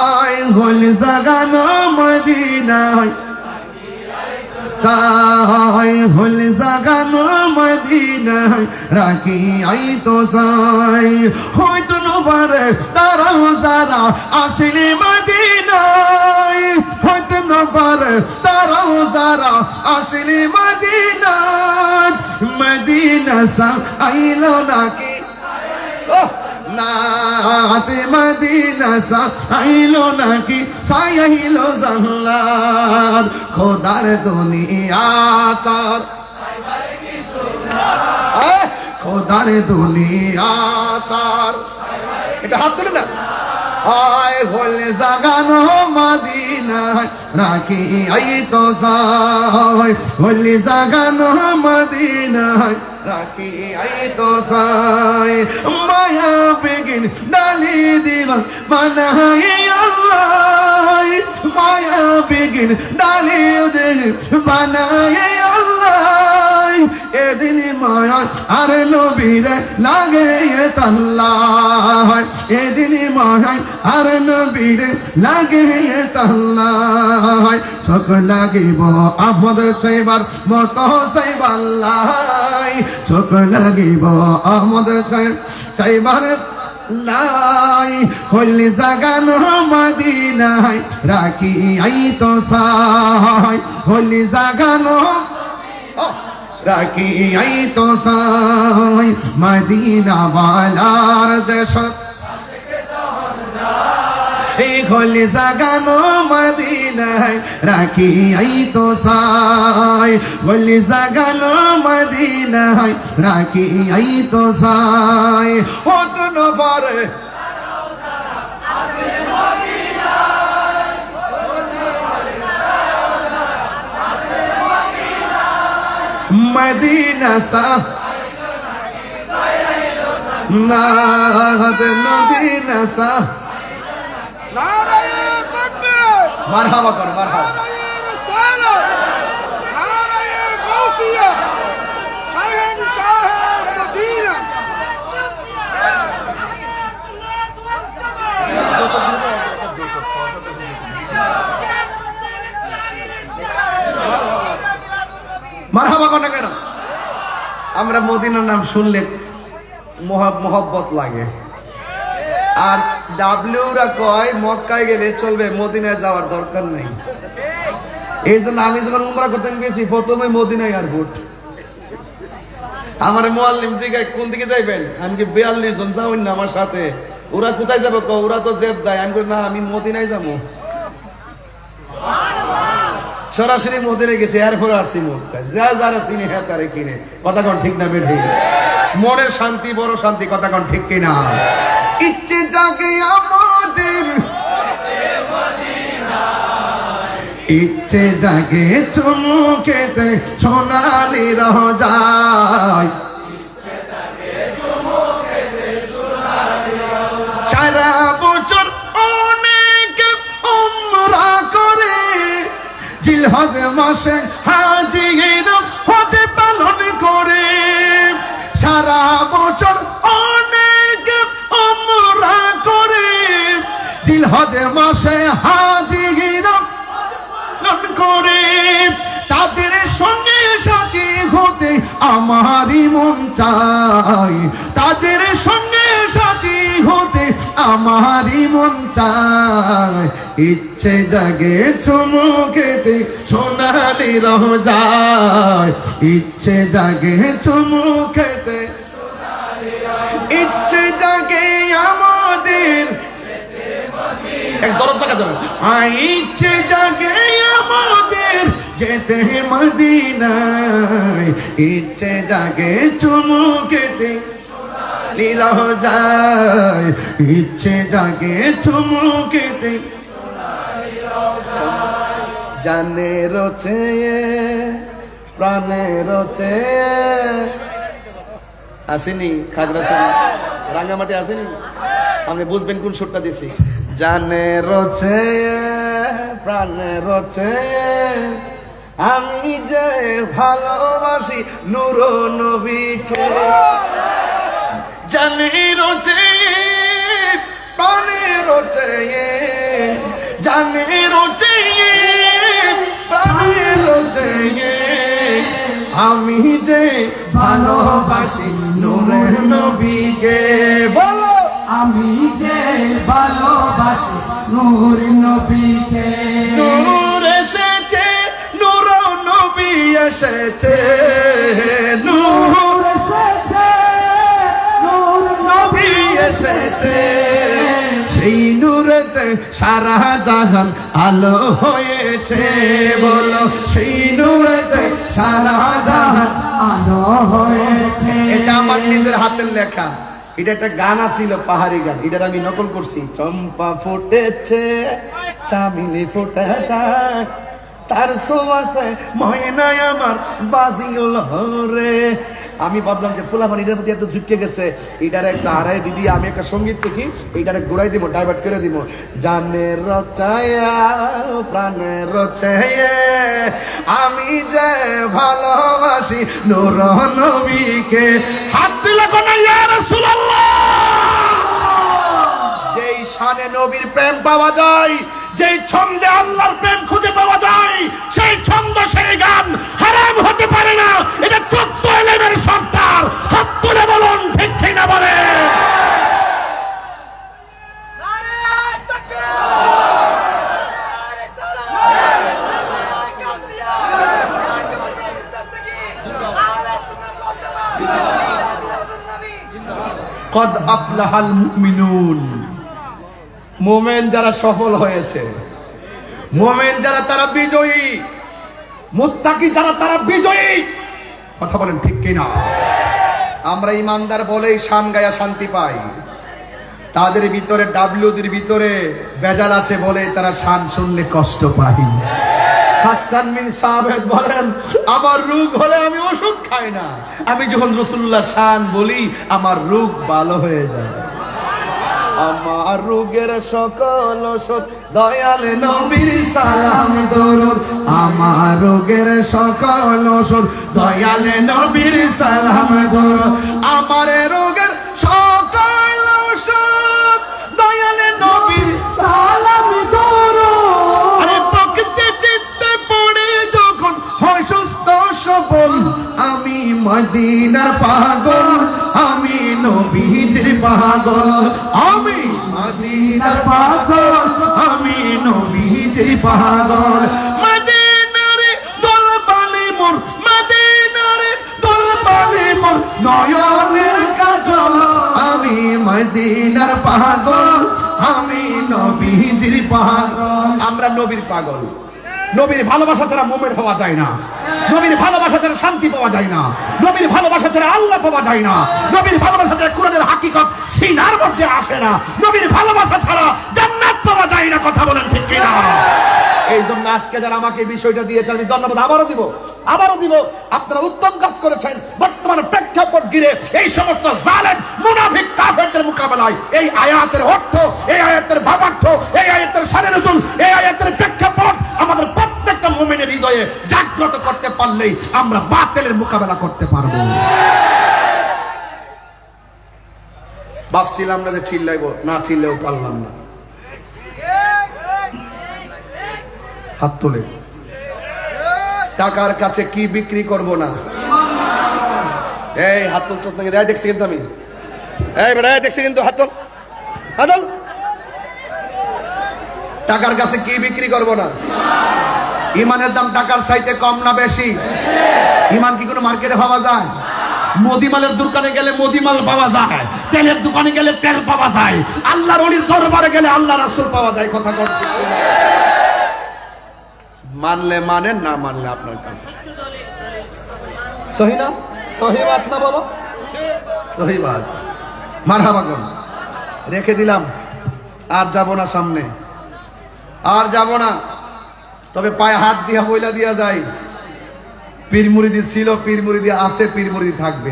আয় হল জাগানো মদিনায় সাই হল জাগানো মদিনায় রাখি আই তো সাই হয়তো নবারে তারাও যারা আসলে মদিনায় হয়তো নবারে তারাও যারা আসলে মদিনায় মদিনা সা আইলো নাকি নাতে মদিনা সা আইলো নাকি সাইলো জান্নাত খোদার দুনিয়া তার খোদার দুনিয়া তার এটা হাত তুলে না আয় হল জাগানো মদিনায় রাখি আই তো সাই হল জাগানো মদিনায় রাখি আই তো সাই মায়া বেগিন ডালি দিবান বানাই আল্লাহ মায়া বেগিন ডালি দে বানাই আল্লাহ এদিন মায়া আর নবীরে লাগে তাল্লাহ এদিন মায়া আর নবীরে লাগে তাল্লাহ চোখ লাগিব আহমদ সাইবার মত সাইবাল্লাহ চোখ লাগিব আহমদ সাইবার লাই হল জাগানো মদিনায় রাখি আই তো সাই হল জাগানো রাখি আই তো সাই মদিনা ওয়ালার দেশত এই হল জাগানো মদিনায় রাখি আই তো সাই হল জাগানো মদিনায় রাখি আই তো সাই হত নফরে মদিনা সা নাদ মদিনা সা মারহাবা কর মারহাবা মারহাবা কর না কেন আমরা মদিনার নাম শুনলে মোহব্বত লাগে আর ডাব্লিউরা কয় মক্কায় গেলে চলবে মদিনায় যাওয়ার দরকার নেই এই জন্য আমি যখন উমরা করতে গেছি প্রথমে মদিনায় এয়ারপোর্ট আমার মুআল্লিম জিজ্ঞাসা কোন দিকে যাইবেন, আমি কি 42 জন যাবেন না আমার সাথে? ওরা কোথায় যাবে? ওরা তো জেদ্দায়। আমি বলি না, আমি মদিনায় যাবো। সরাসরি মদিনায় গেছে, এরপরে আসছি মক্কায়। যারা চিনি হ্যাঁ তারে কিনে। কথা কোন ঠিক না বেঠিক? মনের শান্তি বড় শান্তি। কথা কোন ঠিক কিনা? ইচ্ছে জাগে আমাদের, ইচ্ছে জাগে চুমুকেতে সোনালি রোজায়, সারা বছর অনেক উমরা করে, জিলহজ মাসে হাজির হজে পালন করে। সারা বছর অনেক উমরা করে, জিলহজ মাসে হাজির করে। তাদের সঙ্গে সাথী হতে আমারই মন চাই, তাদের সঙ্গে সাথী হতে আমারই মন চাই। ইচ্ছে জাগে চুমুকেতে সোনালি রোজায়, ইচ্ছে জাগে চুমুকেতে, ইচ্ছে জাগে আমাদের, এক দরদ টাকা দেন। ইচ্ছে জাগে আমাদের যেতে মদিনায়, ইচ্ছে জাগে চুমুকেতে রোজায়, ইচ্ছে জাগে চুমুকেতে জানে রোচে প্রাণে রোচে। আসেনি খাগড়াছড়ি রাঙ্গামাটি আসেনি? আপনি বুঝবেন কোন সুরটা দিছি। জানে রোচে প্রাণে রোচে, আমি যে ভালোবাসি নূর নবীকে। জানে রোচে প্রাণে রোচে, জানে রোচে প্রাণে রোচে, আমি যে ভালোবাসি নূর নবীকে। বলো আমি যে ভালোবাসি নূর নবীকে। নূর এসেছে, নূর নবী এসেছে, নূর এসেছে, নূর নবী এসেছে। সেই নূরেতে সারা জাহান আলো হয়েছে। বলো সেই নূরেতে সারা জাহান আলো হয়েছে। এটা আমার নিজের হাতের লেখা। এটা একটা গান ছিল, পাহাড়ি গান, এটার আমি নকল করছি। চম্পা ফুটেছে, চামিলি ফুটেছে, তার সোয়াসে ময়নায় আমার বাজিল রে। আমি ভাবলাম যে ফুলাফান এটার প্রতি এত ঝুঁকে গেছে, এটারে একটা হারাই দিদি, আমি একটা সঙ্গীত দেখি, এইটারে ঘুরাই দিব, ডাইভার্ট করে দিব। জানে রচায়া প্রাণে রচায়া, আমি যে ভালোবাসি নূর নবীকে। হাত দিলে কোন ইয়া রাসূলুল্লাহ। যেই শানে নবীর প্রেম পাওয়া যায়, যেই ছন্দে আল্লাহর প্রেম খুঁজে পাওয়া যায়, সেই ছন্দ সেই গান হারাম হতে পারে না। এটা 14 এলেমের সর্দার। হাত তুলে বলুন ঠিক ঠিক না বলে। কদ আফলাহাল মুমিনুন, মোমেন যারা সফল হয়েছে, মোমেন যারা তারা বিজয়ী, মুত্তাকি যারা তারা বিজয়ী। কথা বলেন ঠিক কিনা? আমরা ইমানদার বলেই শান গায়া শান্তি পাই, তাদের ভিতরে ডাব্লিউদের ভিতরে বেজাল আছে বলে তারা শান শুনলে কষ্ট পাই। হাসান বিন সাবেত বলেন, আমার রোগ হলে আমি ওষুধ খাই না, আমি যখন রাসূলুল্লাহ শান বলি আমার রোগ ভালো হয়ে যায়। আমার রোগের সকল ওষুধ দয়াল নবীর সালাম দরুদ, আমার রোগের সকল ওষুধ দয়াল নবীর সালাম দরুদ, আমার রোগের সকল ওষুধ দয়াল নবীর সালাম দরুদ। আরে প্রকৃতি চিত্তে পড়ে যখন হয় সুস্থ সবল, আমি মদিনার পাগল, আমি নবীজির পাগল, আমি মদিনার পাগল, আমি নবীজির পাগল। মদিনার দোলবালি মোর, মদিনার দোলবালি মোর, পাগল, আমি নবীজির পাগল। আমরা নবীর পাগল। নবীর ভালোবাসা ছাড়া মুমিন হওয়া যায় না, নবীর ভালোবাসা ছাড়া শান্তি পাওয়া যায় না, নবীর ভালোবাসা ছাড়া আল্লাহ পাওয়া যায় না, নবীর ভালোবাসা ছাড়া কোরআনের হাকিকত সিনার মধ্যে আসে না, নবীর ভালোবাসা ছাড়া জান্নাত পাওয়া যায় না। কথা বলেন ঠিক কিনা? এই জন্য আজকে যারা আমাকে বিষয়টা দিয়েছেন আমি ধন্যবাদ আবারও দিব। আপনারা উত্তম কাজ করেছেন। বর্তমান প্রেক্ষাপট ঘিরে এই সমস্ত জালেম মুনাফিক কাফেরদের মোকাবেলায় এই আয়াতের অর্থ, এই আয়াতের ভাবার্থ, এই আয়াতের শানে নজুল, এই আয়াতের প্রেক্ষাপট আমাদের প্রত্যেকটা মুমিনের হৃদয়ে জাগ্রত করতে পারলেই আমরা বাতিলের মোকাবেলা করতে পারবো। ভাবছিলাম না যে চিল্লাইবো, না চিল্লেও পারলাম না। হাত তুলে টাকার কাছে কি বিক্রি করব না? এই হাত তুলছস নাকি? দেখছি কিন্তু আমি, এই বেটা দেখছি কিন্তু, হাত তুল, হাত তুল। টাকার কাছে কি বিক্রি করব না? ইমানের দাম টাকার চাইতে কম না বেশি? ইমান কি কোনো মার্কেটে পাওয়া যায়? মদিমালের দোকানে গেলে মদিমাল পাওয়া যায়, তেলের দোকানে গেলে তেল পাওয়া যায়, আল্লাহর ওলির দরবারে গেলে আল্লাহ রাসূল পাওয়া যায়। কথা কর, মানলে মানেন, না মানলে আপনার কাজ। সহি না? সহি বাত না বলো? সহি বাত। মারহাবা গো। রেখে দিলাম, আর যাব না সামনে, আর যাব না। তবে পায়ে হাত দিয়া বইলা দিয়া যায়, পীর মুরিদি ছিল, পীর মুরিদি আছে, পীর মুরিদি থাকবে।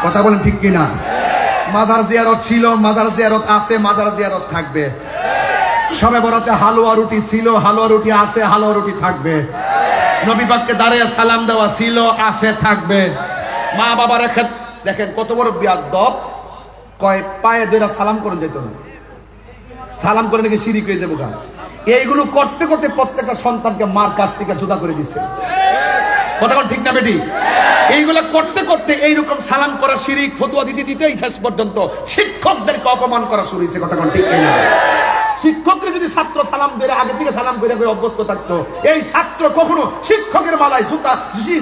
কথা বলেন ঠিক কিনা? মাজার জিয়ারত ছিল, মাজার জিয়ারত আছে, মাজার জিয়ারত থাকবে। সবে বরাতে হালুয়া রুটি ছিল, হালুয়া রুটি আছে, হালুয়া রুটি থাকবে। নবী পাককে দাঁড়িয়ে সালাম দেওয়া ছিল, আছে, থাকবে। মা বাবা রেখে দেখেন কত বড় বিয়াদব, কয় পায়ে ধরে সালাম করে যেত না, সালাম করে নাকি শিরিক হয়ে যাবো। এইগুলো করতে করতে প্রত্যেকটা সন্তানকে মার কাছ থেকে জুদা করে দিচ্ছে। কথা ঠিক না বেটি? এইগুলো করতে করতে এইরকম সালাম করা শিরিক ফতোয়া দিতে দিতেই শেষ পর্যন্ত শিক্ষকদেরকে অপমান করা শুরু হয়েছে। কথা ঠিক না? শিক্ষকরা যদি ছাত্র সালাম দিয়ে আগে থেকে সালাম করে অভ্যস্ত থাকতো, এই ছাত্র কখনো শিক্ষকের মালায় জুতা,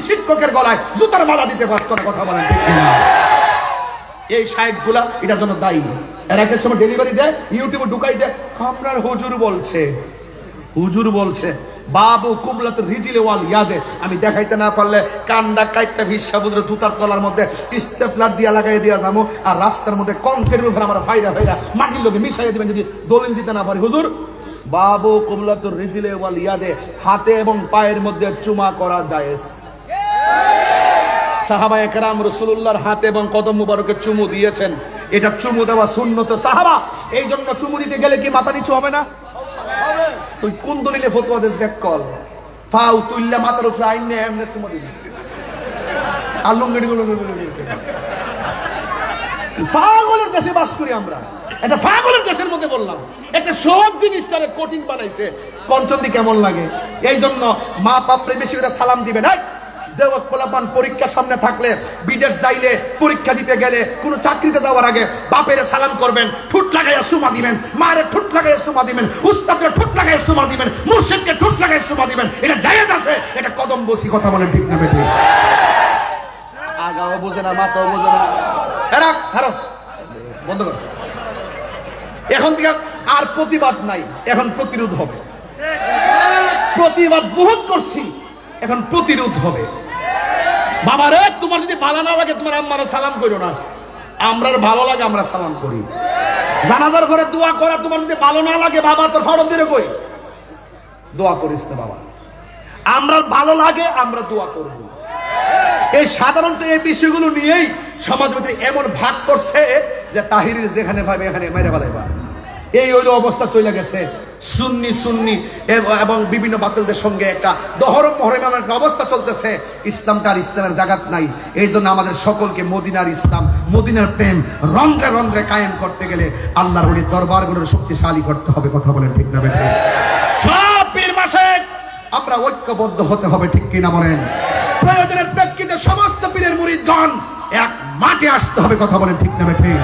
শিক্ষকের গলায় জুতার মালা দিতে পারতো না। কথা বলেন ঠিক না? এই সাহেব গুলা এটার জন্য দায়ী। এর এক সময় ডেলিভারি দেয়, ইউটিউবে ঢুকাই দেয়, আপনার হুজুর বলছে বাবু কুবলাত রিজিলে ওয়াল ইয়াদে। আমি দেখাইতে না পারলে কান্ডা কাইটটা ভিসা বুঝলে জুতার তলার মধ্যে স্টেপলার দিয়া লাগাই দিয়া যাবো, আর রাস্তার মধ্যে কনক্রিটের উপরে আমার ফাইরা মাটির লোকে মিশাইয়া দিবেন যদি দলিল দিতে না পারি। হুজুর বাবু কুবলাত রিজিলে ওয়াল ইয়াদে, হাতে এবং পায়ের মধ্যে চুমা করা জায়েজ। সাহাবায়ে কেরাম রাসূলুল্লাহর হাতে এবং কদম মুবারকে চুমু দিয়েছেন, এটা চুমু দেওয়া সুন্নত সাহাবা। এই জন্য চুমু দিতে গেলে কি মাথা নিচু হবে না? তুই কোন দলিলে ফতোয়া দেস? ব্যাক কল ফাউ তুইল্লা মাথার উপরে আইনে এমনে চুমু দিবি। আলুঙ্গিড়ি গুলো পাগলের দেশে বাস করি আমরা, এটা পাগলের দেশের মধ্যে বললাম। একটা সব জিনিসটারে কঠিন বানাইছে। কঞ্চন্দি কেমন লাগে? এই জন্য মা বাপরে বেশি করে সালাম দিবে না। পরীক্ষার সামনে থাকলে, বিদেশ যাইলে, পরীক্ষা দিতে গেলে, কোন চাকরিতে যাওয়ার আগে বাপের সালাম করবেন, ঠুট লাগাইয়া সুমা দিবেন, মায়ের ঠুট লাগাইয়া সুমা দিবেন, উস্তাদের ঠুট লাগাইয়া সুমা দিবেন, মুর্শিদকে ঠুট লাগাইয়া সুমা দিবেন। এটা জায়েজ আছে, এটা কদম বসি। কথা বলেন ঠিক না বেটি? আগাও বোঝে না, মাথাও বোঝে না। বন্ধ কর। এখন থেকে আর প্রতিবাদ নাই, এখন প্রতিরোধ হবে। প্রতিবাদ বহুত করছি, এখন প্রতিরোধ হবে। বাবারে তোমার যদি ভালো না লাগে তোমার আম্মারে সালাম করো না, আমরার ভালো লাগে আমরা সালাম করি। জানাজার পরে দোয়া করা তোমার যদি ভালো না লাগে, বাবা তোর ফরজ দিলে কই দোয়া করিস না বাবা, আমরার ভালো লাগে আমরা দোয়া করব। এই সাধারণত এই বিষয়গুলো নিয়েই সমাজ মধ্যে এমন ভাগ করছে যে তাহিরের যেখানে ভাবে এখানে মেরে ফেলাইবা। এই হইল অবস্থা চলে গেছে। সুন্নি এবং বিভিন্ন বাতিলদের সঙ্গে একটা দহরম মহরমের একটা অবস্থা চলতেছে। ইসলামটা আর ইসলামের জাগাত নাই। এই জন্য আমাদের সকলকে মদিনার ইসলাম, মদিনার প্রেম রন্ধ্রে রন্ধ্রে কায়েম করতে গেলে আল্লাহর ওলির দরবারগুলোর শক্তিশালী করতে হবে। কথা বলেন ঠিক না বেঠিক? সব পীর মাসে আমরা ঐক্যবদ্ধ হতে হবে, ঠিক কিনা বলেন? প্রয়োজনের প্রেক্ষিতে সমস্ত পীরের মুরিদগণ এক মাঠে আসতে হবে। কথা বলেন ঠিক না বেঠিক?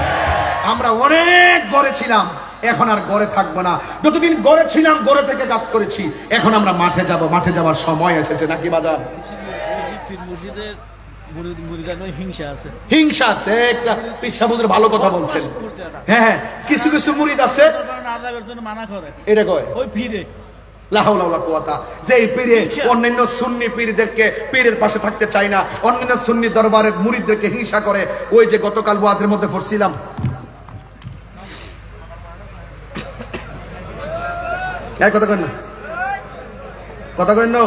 আমরা অনেক গড়ে ছিলাম, এখন আর গড়ে থাকবো না। যতদিন গড়ে ছিলাম গড়ে থেকে কাজ করেছি, এখন আমরা মাঠে যাব। মাঠে যাওয়ার সময় এসেছে নাকি বাজার? হিংসা আছে। হিংসা আছে একটা পিসা হুজুর ভালো কথা বলছেন। হ্যাঁ হ্যাঁ, কিছু কিছু মুরিদ আছে আদায়ের জন্য মানা করে, এটা কয় ওই ফিরে লা হাওলা ওয়ালা কুওয়াতা, যে এই পীরে অন্যান্য সুন্নি পীরদেরকে পীরের পাশে থাকতে চায় না, অন্যান্য সুন্নি দরবারের মুরিদদেরকে হিংসা করে। ওই যে গতকাল ওয়াজের মধ্যে পড়ছিলাম, এই কথা কইন না, কথা কইন না,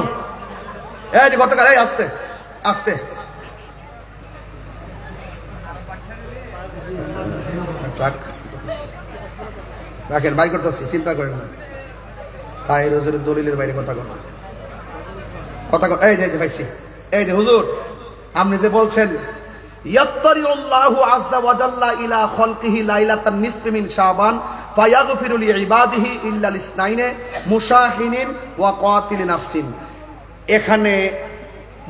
এই যে গতকাল, এই আস্তে আস্তে, রাখেন, বাই করতেছি, চিন্তা করেন না, তাই রোজের দলিলের বাইরে কথা কর না, কথা কর। এই যে ভাইছি, এই যে হুজুর আপনি যে বলছেন ইয়াত্তারিউল্লাহু আযজা ওয়া জাল্লা ইলা খালকিহি লাইলাতান নিসফি মিন শাবান ফায়াগফিরু লিইবাদিহি ইল্লা লিসনাইনে মুশাহিনিন ওয়া কাতিল নাফসিন। এখানে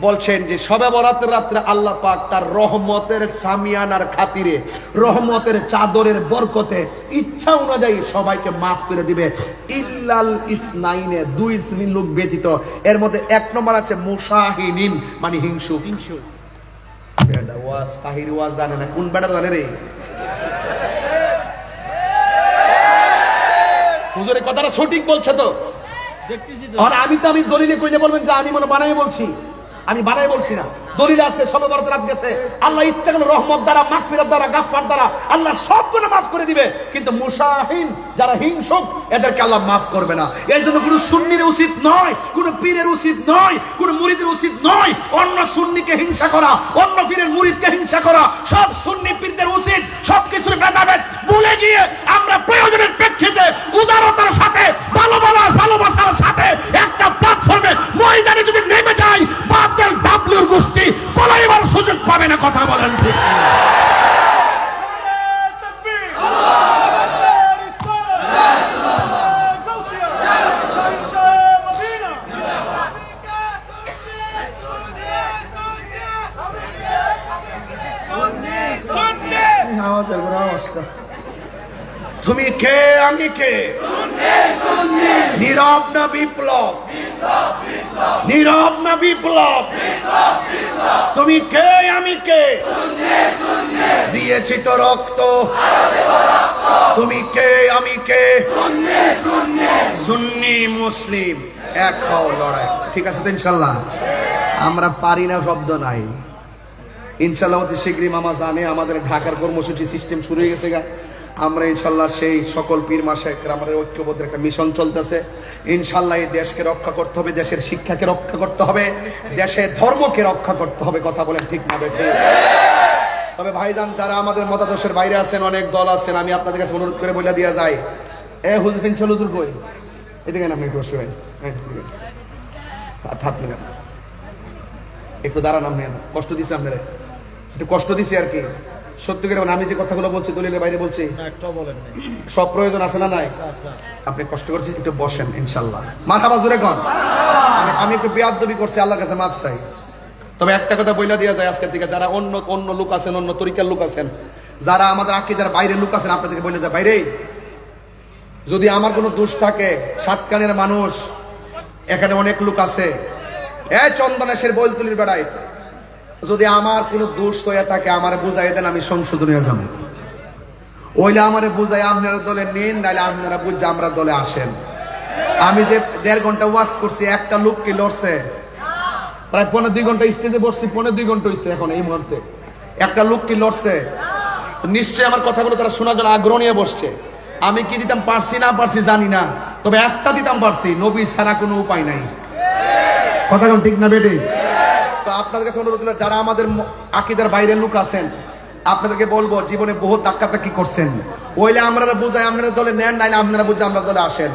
বলছেন যে শবে বরাতের রাত্রে আল্লাহ পাক তার রহমতের সামিয়ানার খাতিরে, রহমতের চাদরের বরকতে ইচ্ছা অনুযায়ী সবাইকে মাফ করে দিবে, ইল্লাল ইসনাইনে, দুই শ্রেণীর লোক ব্যতীত। এর মধ্যে এক নম্বর আছে মুশাহিনিন, মানে হিংসুক। বেটা ওয়াজ, তাহির ওয়াজ জানে না, কোন বেটা জানে রে? হুজুরের কথাটা সঠিক বলছে তো? দেখতেছি তো। আর আমি দলিলে কইলে বলবেন যে আমি মনে বানাই বলছি, আমি বানাই বলছি না, দলিল আছে। শবে বরাত রাত গেছে, আল্লাহ ইচ্ছা করলে রহমত দ্বারা, মাগফিরাত দ্বারা, গাফফার দ্বারা আল্লাহ সব গুনাহ মাফ করে দিবে। কিন্তু মুশাহিন যারা হিংসুক, এদেরকে আল্লাহ মাফ করবে না। এই জন্য কোন সুন্নির উচিত নয়, কোন পীরের উচিত নয়, কোন মুরিদের উচিত নয় অন্য সুন্নিকে হিংসা করা, অন্য পীরের মুরিদকে হিংসা করা। সব সুন্নি পীরদের উচিত সবকিছুর ভেদাভেদ ভুলে গিয়ে আমরা প্রয়োজনের প্রেক্ষিতে উদারতার সাথে, ভালোবাসার সাথে একটা প্ল্যাটফর্মে ময়দানে যদি নেমে যাই, বাতিল ডাবলুর গোষ্ঠী পলাইবার সুযোগ পাবে না। কথা বলেন ঠিক? তুমি কে, আমি কে? নীরব না বিপ্লব? নীরব না বিপ্লব? তুমি কে, আমি কে? দিয়েছি তো রক্ত। তুমি কে, আমি কে? সুন্নি মুসলিম এক হও, লড়াই। ঠিক আছে তো ইনশাল্লাহ? আমরা পারি না শব্দ নাই ইনশাল্লাহ। অতি শীঘ্রই মামা জানে আমাদের ঢাকার কর্মসূচি সিস্টেম শুরু হয়ে গেছে গা। আমরা ইনশাল্লাহ সেই সকল পীর মাশায়েখ আমাদের ঐক্যবদ্ধ একটা মিশন চলতেছে। ইনশাল্লাহ এই দেশকে রক্ষা করতে হবে, দেশের শিক্ষাকে রক্ষা করতে হবে, দেশের ধর্মকে রক্ষা করতে হবে। কথা বলেন ঠিক না বেঠিক? তবে ভাইজান, যারা আমাদের মতাদর্শের বাইরে আছেন, অনেক দল আছেন, আমি আপনাদের কাছে অনুরোধ করে বলে দেওয়া যায়, এ হুজুর ফিনশাল হুজুর কই, এদিকে আপনি একটু বসবেন, হাত মিলেন, একটু দাঁড়ান। আপনি কষ্ট দিছে, আপনারা একটু কষ্ট দিছি আর কি। সত্যি করে আমি যে কথাগুলো বলছি দলিলের বাইরে বলছি, সব প্রয়োজন আছে না নাই? আপনি কষ্ট করছেন, একটু বসেন ইনশাল্লাহ। মারহাবা জোরে কন। আমি একটু বেয়াদবি করছি, আল্লাহর কাছে মাফ চাই। তবে একটা কথা বইলা দেওয়া যায় আজকের থেকে, যারা অন্য লোক আছেন, অন্য তরিকার লোক আছেন, যারা আমাদের আকীদার বাইরের লোক আছেন, আপনাদেরকে বলে যায়, বাইরে যদি আমার কোনো দোষ থাকে, সাতকানের মানুষ এখানে অনেক লোক আছে, চন্দনেশের বৈলতুলির বেড়ায়, যদি আমার কোনো দোষ হয়ে থাকে আমার বুঝাই দেন, আমি সংশোধন হয়ে যাবো। ওইলে আমার বুঝাই আপনারা দলে নিন, নাহলে আপনারা বুঝে আমরা দলে আসেন। আমি যে 1.5 ঘন্টা ওয়াজ করছি, একটা লোক কি লড়ছে? প্রায় 1.5 ঘন্টা স্টেজে বসছি, 1.5 ঘন্টা হয়েছে এখন এই মুহূর্তে। একটা লোক কি লড়ছে? নিশ্চয়ই আমার কথাগুলো তারা শোনার জন্য আগ্রহ নিয়ে বসছে। আমি কি দিতাম পারছি না পারছি জানি না, তবে একটা দিতাম পারছি, নবী ছাড়া কোনো উপায় নাই। কথা ঠিক না বেটি? তো আপনাদের কাছে অনুরোধ, যারা আমাদের আকীদার বাইরের লোক আছেন, আপনাদেরকে বলবো, জীবনে বহুত ধাক্কাধাক্কি করছেন, ওইলে আমরা বুঝাই আপনারা দলে নেন, নাইলে আপনারা বুঝে আমরা দলে আসেন।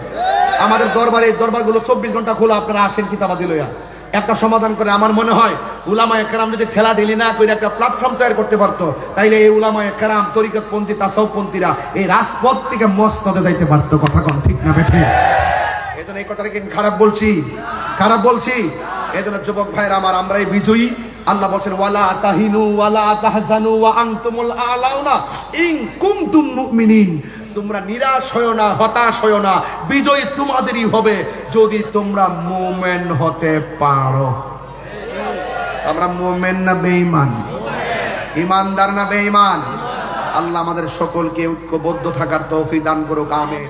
আমাদের দরবারে, এই দরবারগুলো 24 ঘন্টা খোলা, আপনারা আসেন কিতাবাদি লইয়া, একটা সমাধান করে। আমার মনে হয় উলামায়ে কেরাম যদি ঠেলা ঢেলি না করে একটা প্ল্যাটফর্ম তৈরি করতে পারতো, তাইলে এই উলামায়ে কেরাম, তরিকতপন্থী, তাসাউফপন্থীরা এই রাজপথ থেকে মসনদে যাইতে পারতো। কথা কোন ঠিক না বেঠি? এই জন্য এই কথাটা কি খারাপ বলছি? খারাপ বলছি? এই জন্য যুবক ভাইরা আমার, আমরাই বিজয়ী। আল্লাহ বলছেন, ওয়ালা তাহিনু ওয়ালা তাহজানু ওয়া আনতুমুল আলাউনা ইন কুনতুম মুমিনিন। তোমরা নিরাশ হয়ো না, হতাশ হয়ো না, বিজয় তোমাদেরই হবে যদি তোমরা মুমিন হতে পারো। আমরা মুমিন না বেঈমান? ইমানদার না বেঈমান? আল্লাহ আমাদের সকলকে ঐক্যবদ্ধ থাকার তৌফিক দান করুক, আমিন।